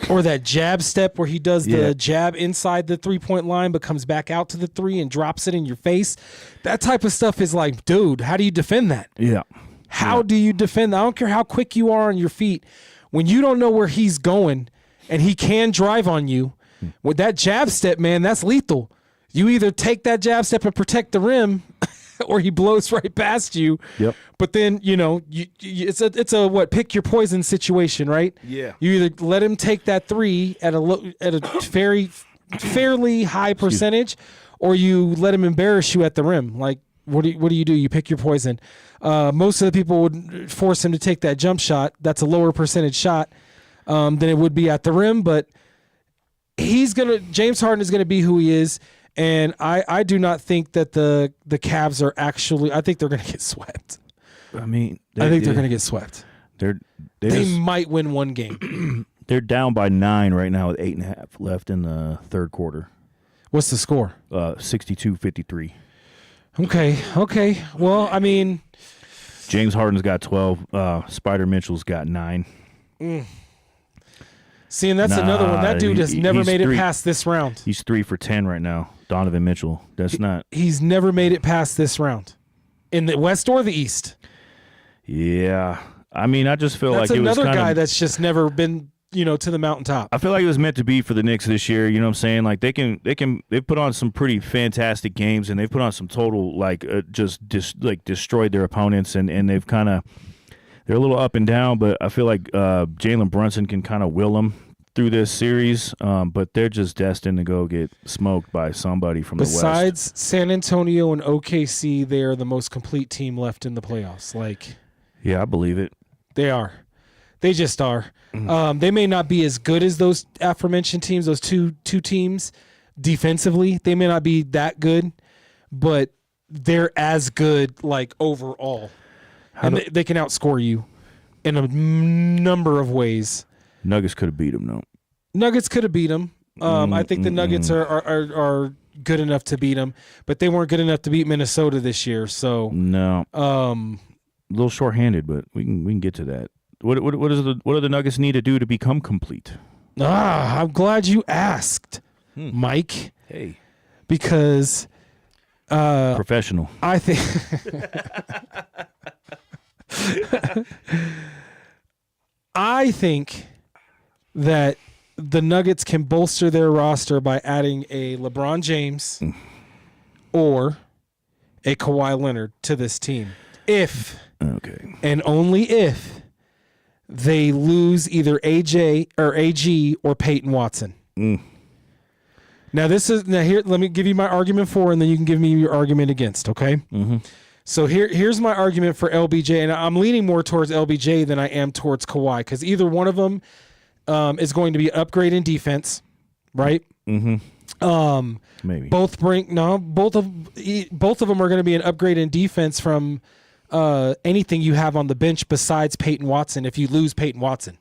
[SPEAKER 3] or that jab step where he does the jab inside the 3-point line but comes back out to the 3 and drops it in your face. That type of stuff is like, dude, how do you defend that?
[SPEAKER 1] Yeah.
[SPEAKER 3] How do you defend that? I don't care how quick you are on your feet. When you don't know where he's going and he can drive on you, with that jab step, man, that's lethal. You either take that jab step and protect the rim or he blows right past you.
[SPEAKER 1] Yep.
[SPEAKER 3] But then, it's a what, pick your poison situation, right?
[SPEAKER 1] Yeah.
[SPEAKER 3] You either let him take that 3 at a fairly high percentage or you let him embarrass you at the rim. Like, what do? You pick your poison. Most of the people would force him to take that jump shot. That's a lower percentage shot than it would be at the rim, but James Harden is gonna be who he is, and I do not think that the Cavs are actually. I think they're gonna get swept.
[SPEAKER 1] I mean,
[SPEAKER 3] I think they're gonna get swept. They might win one game.
[SPEAKER 1] They're down by 9 right now with 8.5 left in the third quarter.
[SPEAKER 3] What's the score?
[SPEAKER 1] 62-53.
[SPEAKER 3] Okay. Well, I mean,
[SPEAKER 1] James Harden's got 12. Spider Mitchell's got 9.
[SPEAKER 3] See, and that's another one. That dude has never made it past this round.
[SPEAKER 1] He's 3 for 10 right now. Donovan Mitchell. He's
[SPEAKER 3] never made it past this round, in the West or the East.
[SPEAKER 1] Yeah, I mean, I just feel
[SPEAKER 3] that's
[SPEAKER 1] like it was
[SPEAKER 3] another guy that's just never been, to the mountaintop.
[SPEAKER 1] I feel like it was meant to be for the Knicks this year. You know what I'm saying? Like they've put on some pretty fantastic games, and they've put on some total destroyed their opponents, and they've they're a little up and down, but I feel like Jalen Brunson can kind of will them through this series, but they're just destined to go get smoked by somebody from the West.
[SPEAKER 3] Besides San Antonio and OKC, they are the most complete team left in the playoffs.
[SPEAKER 1] Yeah, I believe it.
[SPEAKER 3] They are. They just are. They may not be as good as those aforementioned teams, those two teams defensively. They may not be that good, but they're as good overall. They can outscore you in a number of ways.
[SPEAKER 1] Nuggets could have beat them, though.
[SPEAKER 3] Nuggets could have beat them. I think the Nuggets are good enough to beat them, but they weren't good enough to beat Minnesota this year. So
[SPEAKER 1] no, a little shorthanded, but we can get to that. What do the Nuggets need to do to become complete?
[SPEAKER 3] I'm glad you asked, Mike.
[SPEAKER 1] Hey,
[SPEAKER 3] because
[SPEAKER 1] professional.
[SPEAKER 3] I think. I think that the Nuggets can bolster their roster by adding a LeBron James or a Kawhi Leonard to this team. If and only if they lose either AJ or AG or Peyton Watson. Now here. Let me give you my argument for, and then you can give me your argument against. Okay.
[SPEAKER 1] Mm-hmm.
[SPEAKER 3] So here's my argument for LBJ, and I'm leaning more towards LBJ than I am towards Kawhi, because either one of them is going to be an upgrade in defense, right?
[SPEAKER 1] Mm-hmm. Maybe
[SPEAKER 3] both of them are going to be an upgrade in defense from anything you have on the bench besides Peyton Watson. If you lose Peyton Watson,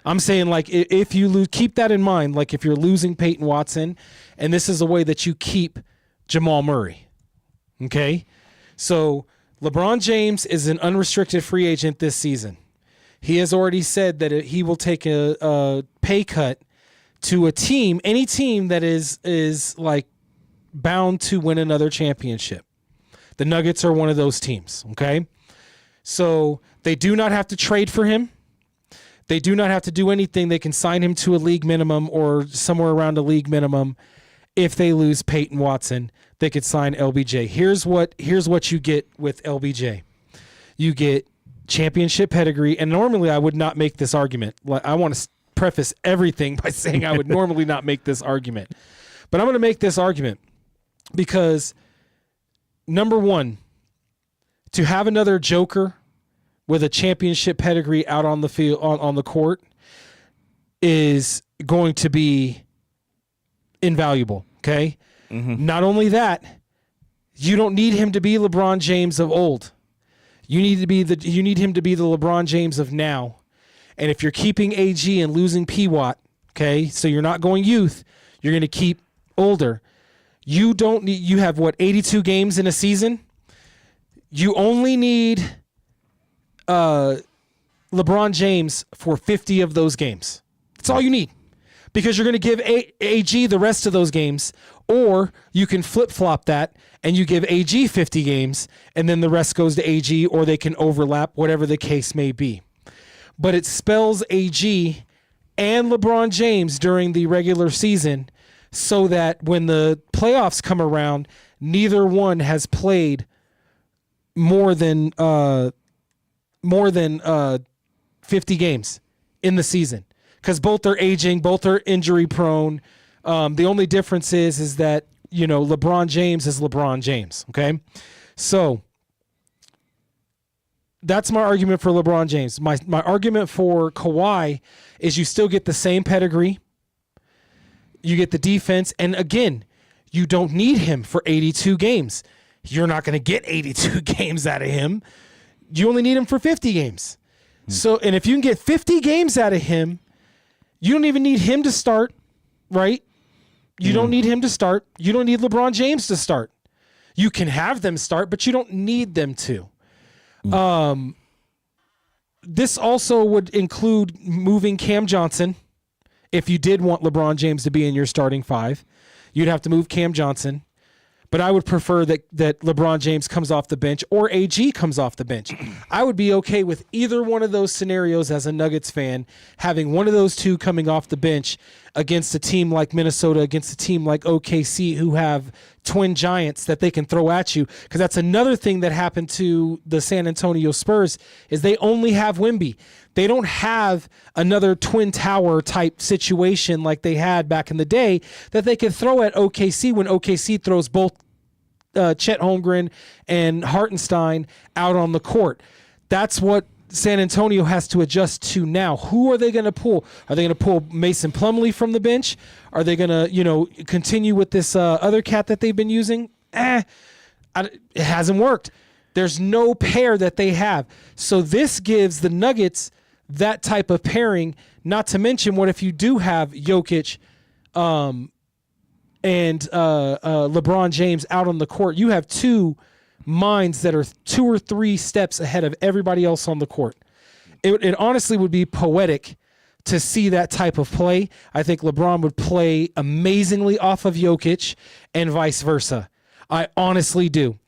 [SPEAKER 3] I'm saying if you lose, keep that in mind. If you're losing Peyton Watson, and this is a way that you keep Jamal Murray, okay. So LeBron James is an unrestricted free agent this season. He has already said that he will take a pay cut to any team that is bound to win another championship. The Nuggets are one of those teams, okay? So they do not have to trade for him. They do not have to do anything. They can sign him to a league minimum or somewhere around a league minimum. If they lose Peyton Watson, they could sign LBJ. Here's what you get with LBJ. You get championship pedigree, and normally I would not make this argument. I want to preface everything by saying I would normally not make this argument. But I'm going to make this argument because, number one, to have another Joker with a championship pedigree out on the field, on the court, is going to be invaluable, okay? Mm-hmm. Not only that, you don't need him to be LeBron James of old. You need him to be the LeBron James of now. And if you're keeping AG and losing P-Watt, okay, so you're not going youth, you're going to keep older. You have 82 games in a season? You only need LeBron James for 50 of those games. That's all you need. Because you're going to give AG the rest of those games, or you can flip-flop that and you give AG 50 games and then the rest goes to AG, or they can overlap, whatever the case may be. But it spells AG and LeBron James during the regular season so that when the playoffs come around, neither one has played more than 50 games in the season. Because both are aging, both are injury prone. The only difference is that LeBron James is LeBron James. Okay, So that's my argument for LeBron James. My argument for Kawhi is you still get the same pedigree. You get the defense. And again, you don't need him for 82 games. You're not going to get 82 games out of him. You only need him for 50 games. So, and if you can get 50 games out of him, you don't even need him to start, right? You don't need him to start. You don't need LeBron James to start. You can have them start, but you don't need them to. This also would include moving Cam Johnson. If you did want LeBron James to be in your starting five, you'd have to move Cam Johnson. But I would prefer that LeBron James comes off the bench or AG comes off the bench. I would be okay with either one of those scenarios as a Nuggets fan, having one of those two coming off the bench against a team like Minnesota, against a team like OKC, who have twin giants that they can throw at you. Because that's another thing that happened to the San Antonio Spurs is they only have Wemby. They don't have another Twin Tower type situation like they had back in the day that they could throw at OKC when OKC throws both Chet Holmgren and Hartenstein out on the court. That's what San Antonio has to adjust to now. Who are they going to pull? Are they going to pull Mason Plumlee from the bench? Are they going to, continue with this other cat that they've been using? It hasn't worked. There's no pair that they have. So this gives the Nuggets that type of pairing, not to mention what if you do have Jokic and LeBron James out on the court. You have two minds that are 2 or 3 steps ahead of everybody else on the court. It honestly would be poetic to see that type of play. I think LeBron would play amazingly off of Jokic and vice versa. I honestly do.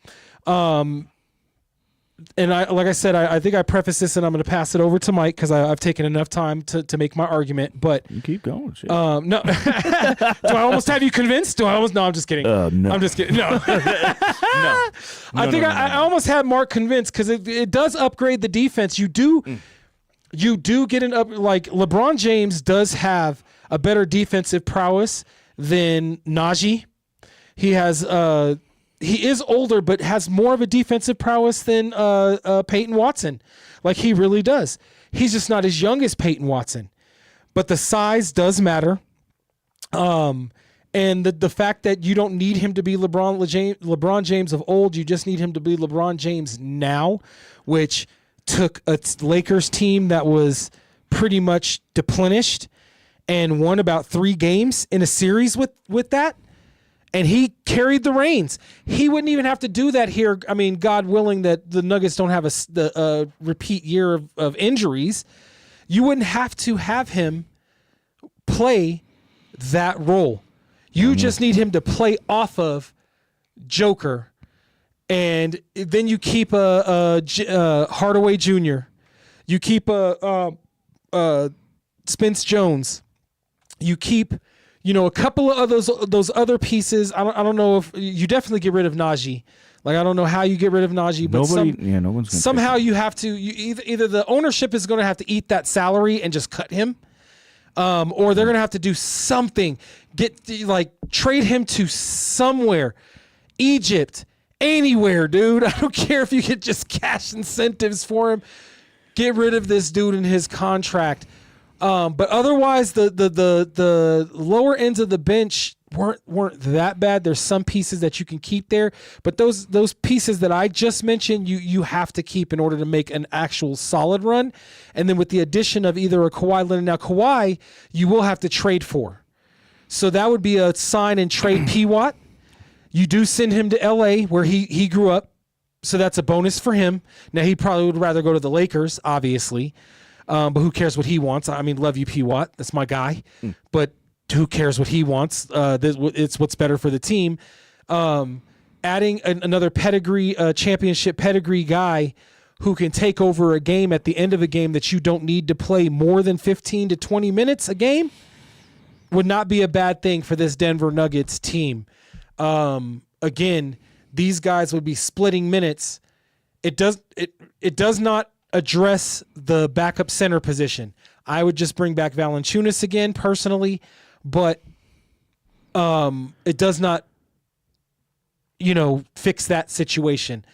[SPEAKER 3] And like I said, I think I prefaced this, and I'm going to pass it over to Mike because I've taken enough time to make my argument. But
[SPEAKER 1] you keep going. Shit.
[SPEAKER 3] No, do I almost have you convinced? No, I'm just kidding.
[SPEAKER 1] No,
[SPEAKER 3] I'm just kidding. No, I almost had Mark convinced because it does upgrade the defense. You do get an up. Like LeBron James does have a better defensive prowess than Najee. He has He is older, but has more of a defensive prowess than Peyton Watson. Like, he really does. He's just not as young as Peyton Watson. But the size does matter. And the fact that you don't need him to be LeBron James of old, you just need him to be LeBron James now, which took a Lakers team that was pretty much deplenished and won about 3 games in a series with that. And he carried the reins. He wouldn't even have to do that here. I mean, God willing that the Nuggets don't have a repeat year of injuries. You wouldn't have to have him play that role. You just need him to play off of Joker. And then you keep Hardaway Jr. You keep Spence Jones. You keep... a couple of those other pieces. I don't know if you definitely get rid of Najee. Like, I don't know how you get rid of Najee, but
[SPEAKER 1] no one's gonna
[SPEAKER 3] somehow you have to. Either the ownership is going to have to eat that salary and just cut him, or they're going to have to do something. Trade him to somewhere, Egypt, anywhere, dude. I don't care if you get just cash incentives for him. Get rid of this dude and his contract. But otherwise, the lower ends of the bench weren't that bad. There's some pieces that you can keep there, but those pieces that I just mentioned, you have to keep in order to make an actual solid run. And then with the addition of either a Kawhi Leonard, now Kawhi, you will have to trade for. So that would be a sign and trade P-Watt. You do send him to LA where he grew up, so that's a bonus for him. Now he probably would rather go to the Lakers, obviously. But who cares what he wants? I mean, love you, P-Watt. That's my guy. But who cares what he wants? It's what's better for the team. Adding another pedigree, championship pedigree guy who can take over a game at the end of a game that you don't need to play more than 15 to 20 minutes a game would not be a bad thing for this Denver Nuggets team. Again, these guys would be splitting minutes. It does not address the backup center position. I would just bring back Valanciunas again personally, but it does not, fix that situation.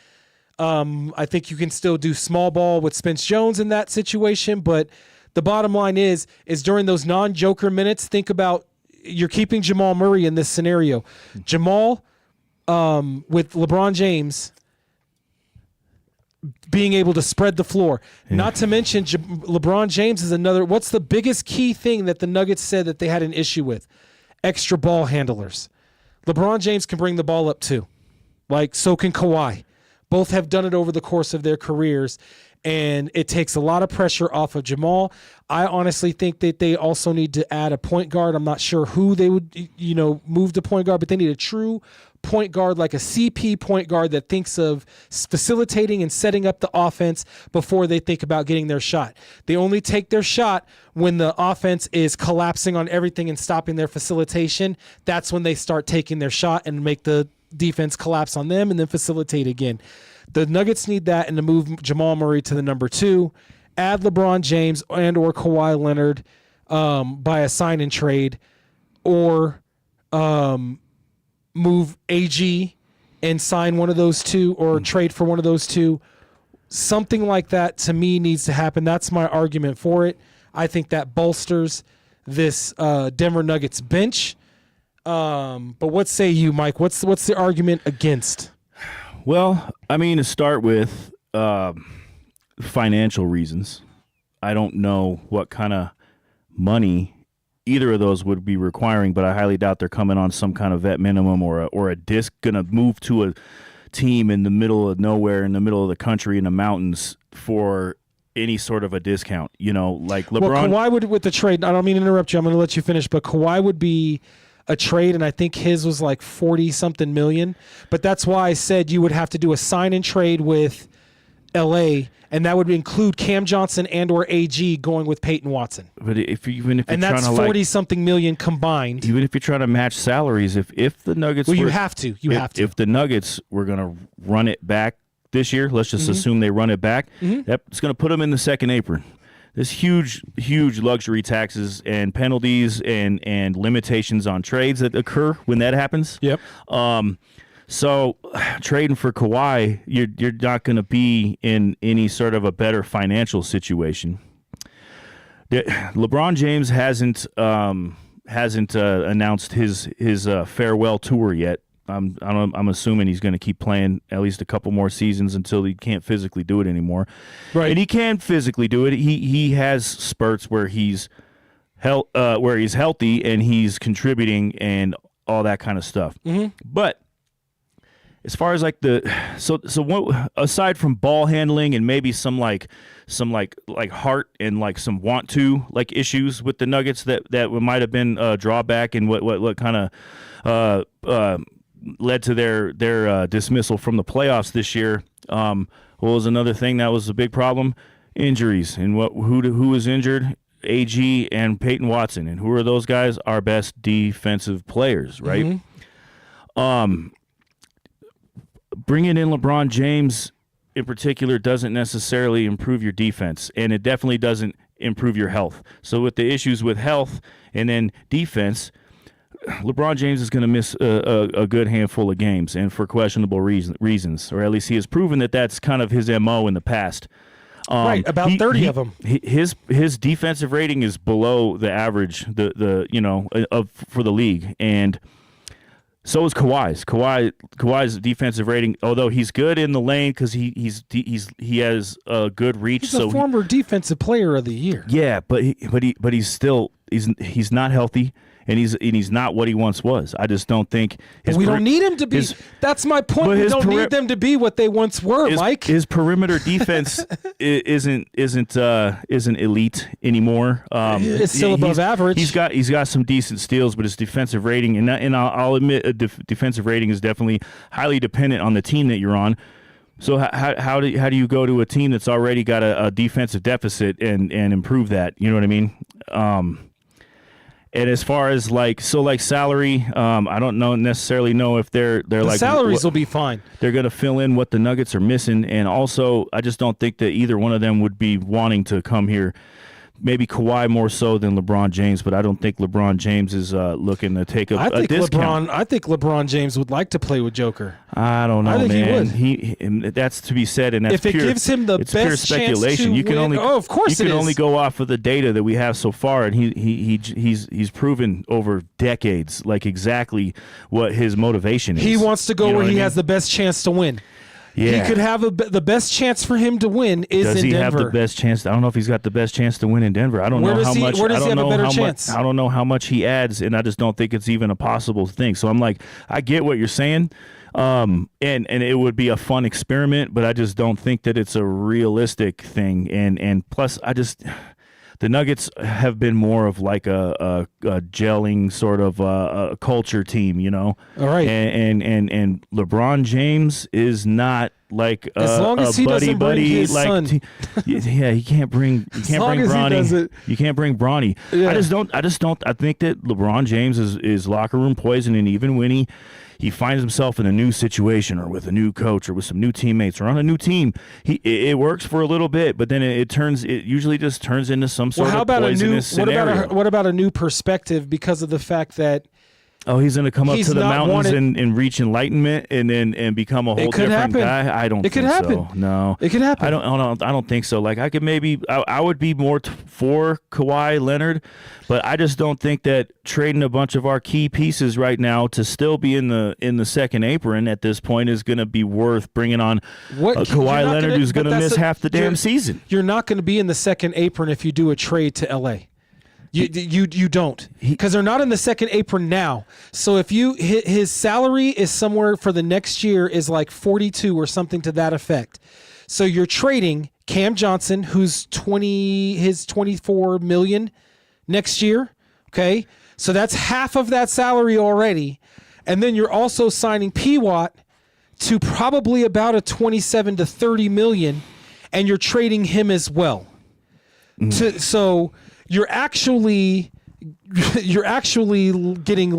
[SPEAKER 3] I think you can still do small ball with Spence Jones in that situation, but the bottom line is during those non-Joker minutes, think about you're keeping Jamal Murray in this scenario. Jamal with LeBron James being able to spread the floor. Yeah. Not to mention LeBron James is another. What's the biggest key thing that the Nuggets said that they had an issue with? Extra ball handlers. LeBron James can bring the ball up too. Like, so can Kawhi. Both have done it over the course of their careers, and it takes a lot of pressure off of Jamal. I honestly think that they also need to add a point guard. I'm not sure who they would, move to point guard, but they need a true point guard, like a CP point guard that thinks of facilitating and setting up the offense before they think about getting their shot. They only take their shot when the offense is collapsing on everything and stopping their facilitation. That's when they start taking their shot and make the defense collapse on them and then facilitate again. The Nuggets need that, and to move Jamal Murray to the number 2, add LeBron James and or Kawhi Leonard by a sign and trade, or move AG and sign one of those two, or trade for one of those two. Something like that to me needs to happen. That's my argument for it. I think that bolsters this Denver Nuggets bench. But what say you, Mike? What's the argument against?
[SPEAKER 1] Well, I mean, to start with, financial reasons. I don't know what kind of money either of those would be requiring, but I highly doubt they're coming on some kind of vet minimum or a disc going to move to a team in the middle of nowhere, in the middle of the country, in the mountains for any sort of a discount. Like LeBron.
[SPEAKER 3] Well, Kawhi would, with the trade, I don't mean to interrupt you, I'm going to let you finish, but Kawhi would be a trade, and I think his was like 40-something million. But that's why I said you would have to do a sign and trade with LA, and that would include Cam Johnson and or AG going with Peyton Watson.
[SPEAKER 1] But even if
[SPEAKER 3] and that's 40-something million combined.
[SPEAKER 1] Even if you're trying to match salaries, if the Nuggets,
[SPEAKER 3] you have to.
[SPEAKER 1] If the Nuggets were going to run it back this year, let's just assume they run it back. That's going to put them in the second apron. There's huge luxury taxes and penalties and limitations on trades that occur when that happens.
[SPEAKER 3] Yep.
[SPEAKER 1] So trading for Kawhi, you're not going to be in any sort of a better financial situation. LeBron James hasn't announced his farewell tour yet. I'm assuming he's going to keep playing at least a couple more seasons until he can't physically do it anymore.
[SPEAKER 3] Right.
[SPEAKER 1] And he can physically do it. He has spurts where he's healthy and he's contributing and all that kind of stuff. But as far as like so what, aside from ball handling and maybe some heart and like some want to like issues with the Nuggets that might have been a drawback and what kind of led to their dismissal from the playoffs this year. What was another thing that was a big problem? Injuries. And who was injured? AG and Peyton Watson. And who are those guys? Our best defensive players, right? Bringing in LeBron James in particular doesn't necessarily improve your defense, and it definitely doesn't improve your health. So with the issues with health and then defense, LeBron James is going to miss a good handful of games, and for questionable reasons, or at least he has proven that that's kind of his MO in the past.
[SPEAKER 3] Right, about 30 of them.
[SPEAKER 1] His defensive rating is below the average, for the league, and so is Kawhi's. Kawhi's defensive rating, although he's good in the lane because he has a good reach.
[SPEAKER 3] He's a former defensive player of the year.
[SPEAKER 1] Yeah, but he's still he's not healthy. And he's not what he once was. I just don't think
[SPEAKER 3] we don't need him to be. That's my point. We don't need them to be what they once were, Mike.
[SPEAKER 1] His perimeter defense isn't elite anymore.
[SPEAKER 3] It's still above average.
[SPEAKER 1] He's got some decent steals, but his defensive rating, and I'll admit, defensive rating is definitely highly dependent on the team that you're on. So how do you go to a team that's already got a defensive deficit and improve that? You know what I mean? And as far as salary, I don't necessarily know if they're like
[SPEAKER 3] salaries will be fine.
[SPEAKER 1] They're going to fill in what the Nuggets are missing, and also I just don't think that either one of them would be wanting to come here maybe Kawhi more so than LeBron James, but I don't think LeBron James is looking to take a discount.
[SPEAKER 3] I think LeBron James would like to play with Joker.
[SPEAKER 1] I don't know,
[SPEAKER 3] I think
[SPEAKER 1] man.
[SPEAKER 3] he would.
[SPEAKER 1] That's to be said, and that's
[SPEAKER 3] if it gives him the
[SPEAKER 1] it's
[SPEAKER 3] best
[SPEAKER 1] pure speculation.
[SPEAKER 3] chance to
[SPEAKER 1] You can
[SPEAKER 3] win,
[SPEAKER 1] only
[SPEAKER 3] of course
[SPEAKER 1] you
[SPEAKER 3] it
[SPEAKER 1] can
[SPEAKER 3] is.
[SPEAKER 1] only go off of the data that we have so far, and he's proven over decades like exactly what his motivation is.
[SPEAKER 3] He wants to go
[SPEAKER 1] You know
[SPEAKER 3] where
[SPEAKER 1] what
[SPEAKER 3] he
[SPEAKER 1] I mean?
[SPEAKER 3] has the best chance to win.
[SPEAKER 1] Yeah.
[SPEAKER 3] He could have the best chance for him to win is
[SPEAKER 1] Does
[SPEAKER 3] in
[SPEAKER 1] he
[SPEAKER 3] Denver.
[SPEAKER 1] have the best chance? I don't know if he's got the best chance to win in Denver. I don't
[SPEAKER 3] Where
[SPEAKER 1] know
[SPEAKER 3] does
[SPEAKER 1] how
[SPEAKER 3] he-
[SPEAKER 1] much.
[SPEAKER 3] where does
[SPEAKER 1] I
[SPEAKER 3] he
[SPEAKER 1] don't
[SPEAKER 3] have a
[SPEAKER 1] know
[SPEAKER 3] better
[SPEAKER 1] how
[SPEAKER 3] chance?
[SPEAKER 1] much. I don't know how much he adds, and I just don't think it's even a possible thing. So I'm like, I get what you're saying, and it would be a fun experiment, but I just don't think that it's a realistic thing. And plus, the Nuggets have been more of like a gelling sort of a culture team, you know.
[SPEAKER 3] All right.
[SPEAKER 1] And LeBron James is not like
[SPEAKER 3] As long as
[SPEAKER 1] a
[SPEAKER 3] he
[SPEAKER 1] buddy
[SPEAKER 3] doesn't bring his
[SPEAKER 1] like
[SPEAKER 3] son.
[SPEAKER 1] yeah, he can't bring
[SPEAKER 3] long as he does
[SPEAKER 1] Bronny.
[SPEAKER 3] it.
[SPEAKER 1] You can't bring Bronny.
[SPEAKER 3] Yeah.
[SPEAKER 1] I just don't. I think that LeBron James is locker room poison, and even when he finds himself in a new situation or with a new coach or with some new teammates or on a new team, it works for a little bit, but then it usually just turns into some sort of poisonous scenario.
[SPEAKER 3] What about a new perspective because of the fact that
[SPEAKER 1] He's going to come up
[SPEAKER 3] he's
[SPEAKER 1] to the
[SPEAKER 3] not
[SPEAKER 1] mountains
[SPEAKER 3] wanted-
[SPEAKER 1] and reach enlightenment and become a whole
[SPEAKER 3] could
[SPEAKER 1] different
[SPEAKER 3] happen.
[SPEAKER 1] guy. I don't
[SPEAKER 3] It could
[SPEAKER 1] think
[SPEAKER 3] happen.
[SPEAKER 1] so. No.
[SPEAKER 3] It could happen.
[SPEAKER 1] I don't think so. Like I could maybe I would be more for Kawhi Leonard, but I just don't think that trading a bunch of our key pieces right now to still be in the second apron at this point is going to be worth bringing on
[SPEAKER 3] What-
[SPEAKER 1] a
[SPEAKER 3] you're
[SPEAKER 1] Kawhi
[SPEAKER 3] not
[SPEAKER 1] Leonard
[SPEAKER 3] gonna-
[SPEAKER 1] who's
[SPEAKER 3] but
[SPEAKER 1] going to
[SPEAKER 3] that's
[SPEAKER 1] miss
[SPEAKER 3] a-
[SPEAKER 1] half the damn
[SPEAKER 3] you're-
[SPEAKER 1] season.
[SPEAKER 3] you're not going to be in the second apron if you do a trade to LA. You don't, because they're not in the second apron now. So if his salary is somewhere for the next year is like 42 or something to that effect. So you're trading Cam Johnson, who's 24 million next year. Okay, so that's half of that salary already, and then you're also signing P-Watt to probably about a 27 to 30 million, and you're trading him as well. So you're actually getting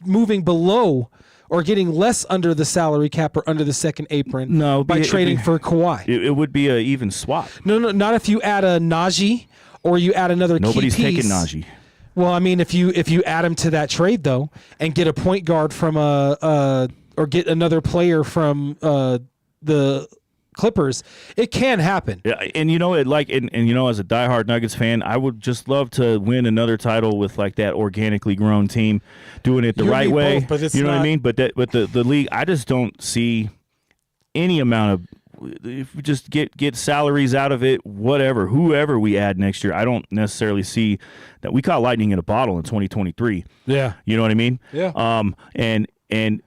[SPEAKER 3] moving below or getting less under the salary cap or under the second apron by trading for Kawhi.
[SPEAKER 1] It would be an even swap.
[SPEAKER 3] No, not if you add a Najee or you add another
[SPEAKER 1] Nobody's
[SPEAKER 3] key piece.
[SPEAKER 1] taking Najee.
[SPEAKER 3] Well, I mean, if you add him to that trade though, and get a point guard from or get another player from the Clippers, it can happen.
[SPEAKER 1] Yeah, and you know it and you know, as a diehard Nuggets fan, I would just love to win another title with like that organically grown team doing it the
[SPEAKER 3] You and
[SPEAKER 1] right
[SPEAKER 3] me
[SPEAKER 1] way.
[SPEAKER 3] both, but it's
[SPEAKER 1] you know what I
[SPEAKER 3] not-
[SPEAKER 1] mean? But the league, I just don't see any amount of. If we just get salaries out of it, whoever we add next year, I don't necessarily see that we caught lightning in a bottle in 2023.
[SPEAKER 3] Yeah.
[SPEAKER 1] You know what I mean?
[SPEAKER 3] Yeah.
[SPEAKER 1] And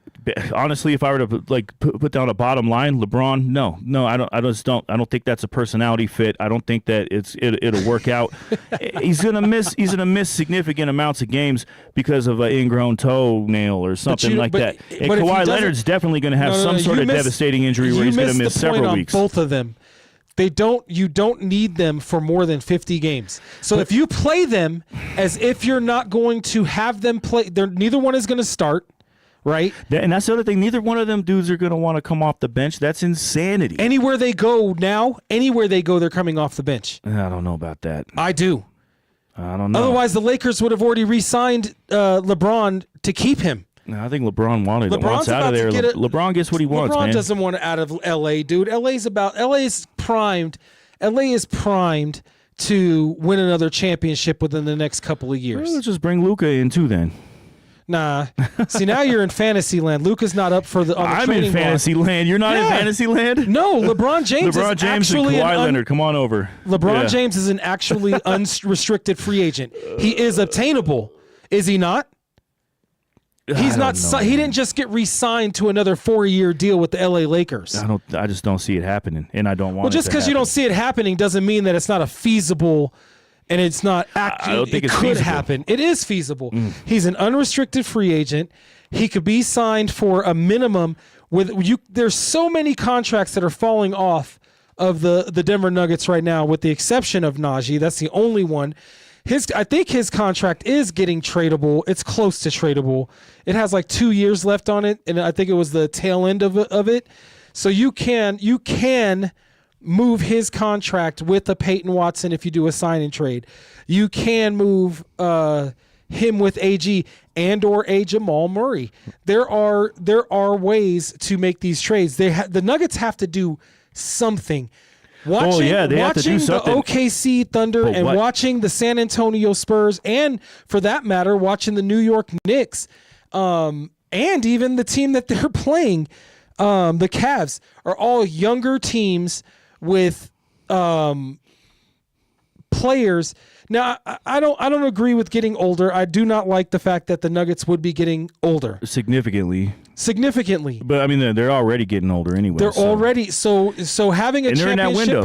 [SPEAKER 1] honestly, if I were to like put down a bottom line, LeBron, no, I don't think that's a personality fit. I don't think that it'll work out. He's gonna miss significant amounts of games because of an ingrown toenail or something like that. And
[SPEAKER 3] but if he
[SPEAKER 1] Kawhi
[SPEAKER 3] doesn't-
[SPEAKER 1] Leonard's definitely gonna have some sort of devastating injury where he's gonna miss several weeks.
[SPEAKER 3] Both of them. You don't need them for more than 50 games. So if you play them as if you're not going to have them play, neither one is going to start. Right?
[SPEAKER 1] And that's the other thing. Neither one of them dudes are going to want to come off the bench. That's insanity.
[SPEAKER 3] Anywhere they go, they're coming off the bench.
[SPEAKER 1] I don't know about that.
[SPEAKER 3] I do.
[SPEAKER 1] I don't know.
[SPEAKER 3] Otherwise, the Lakers would have already re-signed LeBron to keep him.
[SPEAKER 1] No, I think LeBron wants
[SPEAKER 3] LeBron's
[SPEAKER 1] out of
[SPEAKER 3] about to
[SPEAKER 1] there.
[SPEAKER 3] get
[SPEAKER 1] LeBron gets what he wants,
[SPEAKER 3] LeBron
[SPEAKER 1] man.
[SPEAKER 3] doesn't want out of LA, dude. LA is primed. LA is primed to win another championship within the next couple of years.
[SPEAKER 1] Well, let's just bring Luka in too then.
[SPEAKER 3] Nah. See, now you're in fantasy land. Luka's not up for the
[SPEAKER 1] I'm
[SPEAKER 3] trading
[SPEAKER 1] in fantasy land. You're not in
[SPEAKER 3] Yeah.
[SPEAKER 1] fantasy land?
[SPEAKER 3] No, LeBron James
[SPEAKER 1] LeBron
[SPEAKER 3] is
[SPEAKER 1] James and
[SPEAKER 3] actually
[SPEAKER 1] Kawhi Leonard, come on over.
[SPEAKER 3] LeBron
[SPEAKER 1] Yeah.
[SPEAKER 3] James is an actually unrestricted free agent. He is obtainable, is he not? He's not. He didn't just get re-signed to another 4-year deal with the LA Lakers.
[SPEAKER 1] I just don't see it happening, and I don't want.
[SPEAKER 3] Well, just because you don't see it happening doesn't mean that it's not a feasible, and it's not actually.
[SPEAKER 1] I don't think
[SPEAKER 3] it
[SPEAKER 1] it's
[SPEAKER 3] could
[SPEAKER 1] feasible.
[SPEAKER 3] happen. It is feasible. He's an unrestricted free agent. He could be signed for a minimum. There's so many contracts that are falling off of the Denver Nuggets right now, with the exception of Najee. That's the only one. I think his contract is getting tradable. It's close to tradable. It has like 2 years left on it, and I think it was the tail end of it. So you can move his contract with a Peyton Watson if you do a sign and trade. You can move him with AG and or a Jamal Murray. There are ways to make these trades. The Nuggets have to do something. Watching
[SPEAKER 1] they have to do something.
[SPEAKER 3] The OKC Thunder and watching the San Antonio Spurs, and for that matter, watching the New York Knicks, and even the team that they're playing, the Cavs, are all younger teams with players. Now, I don't agree with getting older. I do not like the fact that the Nuggets would be getting older
[SPEAKER 1] significantly.
[SPEAKER 3] But
[SPEAKER 1] I mean, they're already getting older anyway.
[SPEAKER 3] They're already so having a championship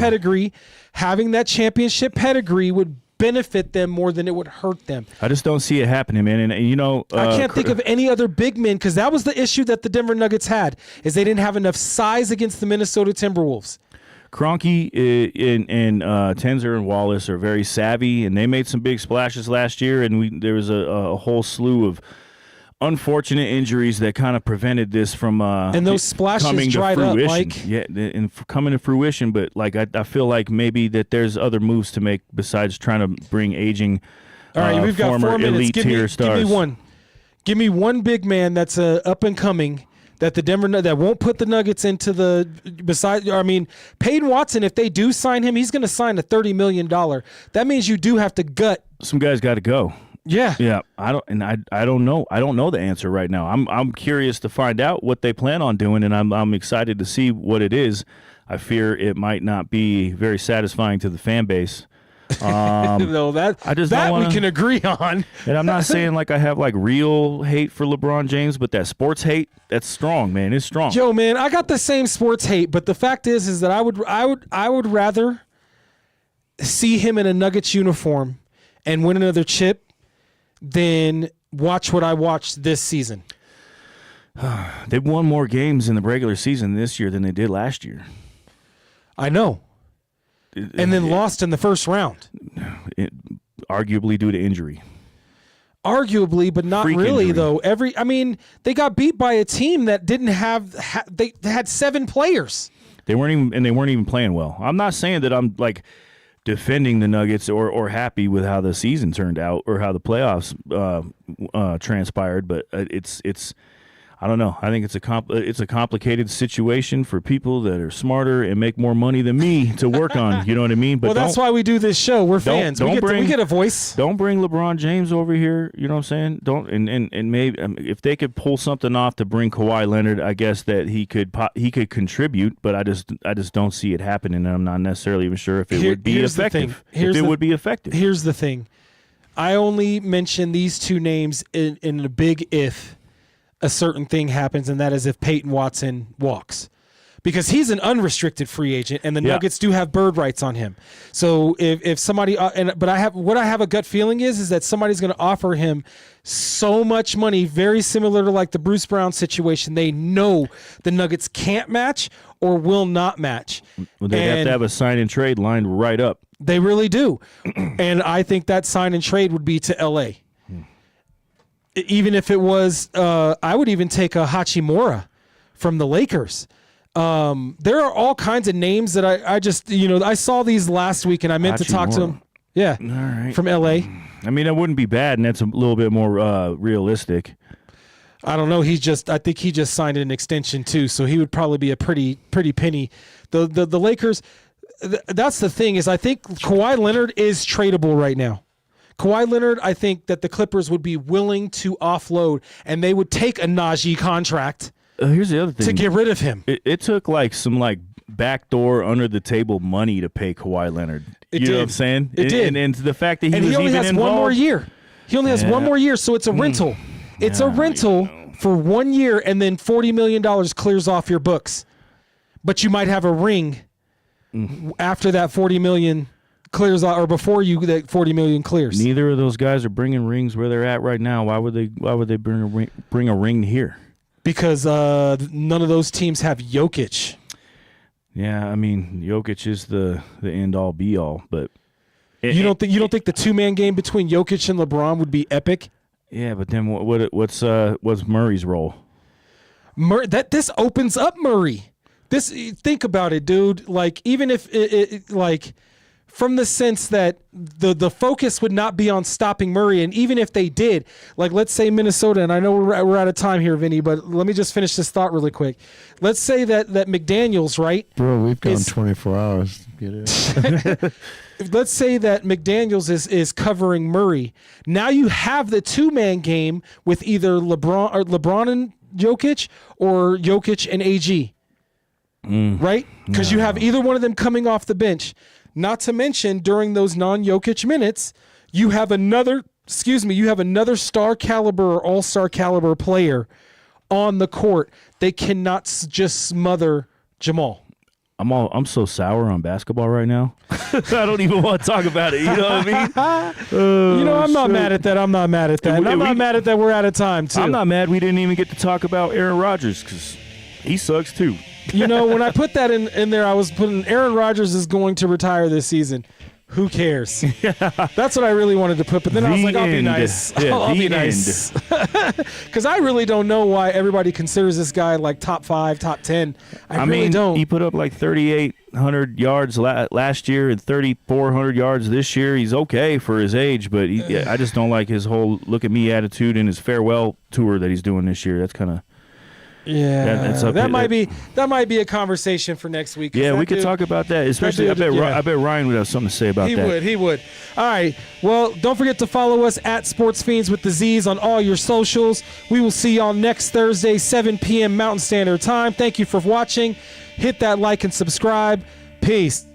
[SPEAKER 3] pedigree, would benefit them more than it would hurt them.
[SPEAKER 1] I just don't see it happening, man. And you know,
[SPEAKER 3] I can't think of any other big men, because that was the issue that the Denver Nuggets had, is they didn't have enough size against the Minnesota Timberwolves.
[SPEAKER 1] Kroenke and Tenzer and Wallace are very savvy, and they made some big splashes last year, and there was a whole slew of unfortunate injuries that kind of prevented this from
[SPEAKER 3] and those splashes
[SPEAKER 1] coming
[SPEAKER 3] dried
[SPEAKER 1] to fruition.
[SPEAKER 3] up, Mike.
[SPEAKER 1] Yeah, and coming to fruition, but like I feel like maybe that there's other moves to make besides trying to bring aging
[SPEAKER 3] all right, we've got 4 minutes.
[SPEAKER 1] elite tier stars.
[SPEAKER 3] Give me one big man that's up and coming that the Denver that won't put the Nuggets into the beside. I mean, Peyton Watson, if they do sign him, he's going to sign a $30 million. That means you do have to gut.
[SPEAKER 1] Some guys got to go.
[SPEAKER 3] Yeah.
[SPEAKER 1] I don't know. I don't know the answer right now. I'm curious to find out what they plan on doing, and I'm excited to see what it is. I fear it might not be very satisfying to the fan base.
[SPEAKER 3] No, that we can agree on.
[SPEAKER 1] And I'm not saying like I have like real hate for LeBron James, but that sports hate, that's strong, man. It's strong.
[SPEAKER 3] Joe, man, I got the same sports hate, but the fact is that I would rather see him in a Nuggets uniform and win another chip than watch what I watched this season.
[SPEAKER 1] They've won more games in the regular season this year than they did last year.
[SPEAKER 3] I know. And then lost in the first round.
[SPEAKER 1] Arguably due to injury.
[SPEAKER 3] Arguably, but not
[SPEAKER 1] Freak
[SPEAKER 3] really,
[SPEAKER 1] injury.
[SPEAKER 3] though. They got beat by a team that didn't have they had 7 players.
[SPEAKER 1] They weren't even playing well. I'm not saying that I'm like defending the Nuggets or happy with how the season turned out or how the playoffs transpired, but it's I don't know. I think it's a complicated situation for people that are smarter and make more money than me to work on. You know what I mean?
[SPEAKER 3] But that's why we do this show. We're fans. We get a voice.
[SPEAKER 1] Don't bring LeBron James over here. You know what I'm saying? Don't and maybe if they could pull something off to bring Kawhi Leonard, I guess that he could contribute. But I just don't see it happening, and I'm not necessarily even sure if it would be effective. Would be effective.
[SPEAKER 3] Here's the thing. I only mention these two names in a big if a certain thing happens, and that is if Peyton Watson walks, because he's an unrestricted free agent, and the Nuggets do have bird rights on him. So if somebody but I have a gut feeling is that somebody's going to offer him so much money, very similar to like the Bruce Brown situation. They know the Nuggets can't match or will not match.
[SPEAKER 1] Well, they have to have a sign and trade lined right up.
[SPEAKER 3] They really do, and I think that sign and trade would be to L.A. Even if it was, I would even take a Hachimura from the Lakers. There are all kinds of names that I just, I saw these last week and I meant to talk to them. Yeah.
[SPEAKER 1] All right.
[SPEAKER 3] From LA.
[SPEAKER 1] I mean, that wouldn't be bad, and that's a little bit more realistic.
[SPEAKER 3] I don't know. I think he just signed an extension too, so he would probably be a pretty penny. The Lakers, that's the thing, is I think Kawhi Leonard is tradable right now. Kawhi Leonard, I think that the Clippers would be willing to offload, and they would take a Najee contract.
[SPEAKER 1] Here's the other thing.
[SPEAKER 3] To get rid of him.
[SPEAKER 1] It took like some backdoor under the table money to pay Kawhi Leonard. You know what I'm saying?
[SPEAKER 3] It did.
[SPEAKER 1] And the fact that he
[SPEAKER 3] only has
[SPEAKER 1] involved,
[SPEAKER 3] one more year. He only has one more year, so it's a rental. It's a rental for 1 year, and then $40 million clears off your books. But you might have a ring after that $40 million clears out, or before that $40 million clears.
[SPEAKER 1] Neither of those guys are bringing rings where they're at right now. Why would they bring a ring here?
[SPEAKER 3] Because none of those teams have Jokic.
[SPEAKER 1] Yeah, I mean, Jokic is the end all be all, but
[SPEAKER 3] you don't think the 2-man game between Jokic and LeBron would be epic?
[SPEAKER 1] Yeah, but then what's Murray's role?
[SPEAKER 3] This opens up Murray. think about it, dude. Like, even if like, from the sense that the focus would not be on stopping Murray, and even if they did, like, let's say Minnesota, and I know we're out of time here, Vinny, but let me just finish this thought really quick. Let's say that McDaniels, right?
[SPEAKER 2] Bro, we've gone 24 hours. Get it?
[SPEAKER 3] Let's say that McDaniels is covering Murray. Now you have the two-man game with either LeBron and Jokic or Jokic and AG, right? Because you have either one of them coming off the bench. Not to mention, during those non-Jokic minutes, you have another star caliber or all-star caliber player on the court. They cannot just smother Jamal.
[SPEAKER 1] I'm so sour on basketball right now. I don't even want to talk about it. You know what I mean?
[SPEAKER 3] I'm not mad at that. I'm not mad at that. And I'm not mad at that. We're out of time, too.
[SPEAKER 1] I'm not mad we didn't even get to talk about Aaron Rodgers because he sucks, too.
[SPEAKER 3] You know, when I put that in there, I was putting Aaron Rodgers is going to retire this season. Who cares? That's what I really wanted to put. But then I was like, I'll be nice.
[SPEAKER 1] Yeah,
[SPEAKER 3] I'll be nice. Because I really don't know why everybody considers this guy like top 5, top 10. I really don't.
[SPEAKER 1] He put up like 3,800 yards last year and 3,400 yards this year. He's okay for his age, but I just don't like his whole look at me attitude and his farewell tour that he's doing this year. That's kind of.
[SPEAKER 3] Yeah, that might be a conversation for next week.
[SPEAKER 1] Yeah, we could talk about that. Especially, I bet Ryan would have something to say about that.
[SPEAKER 3] He would. All right. Well, don't forget to follow us at Sportz Phenz with the Z's on all your socials. We will see y'all next Thursday, 7 p.m. Mountain Standard Time. Thank you for watching. Hit that like and subscribe. Peace.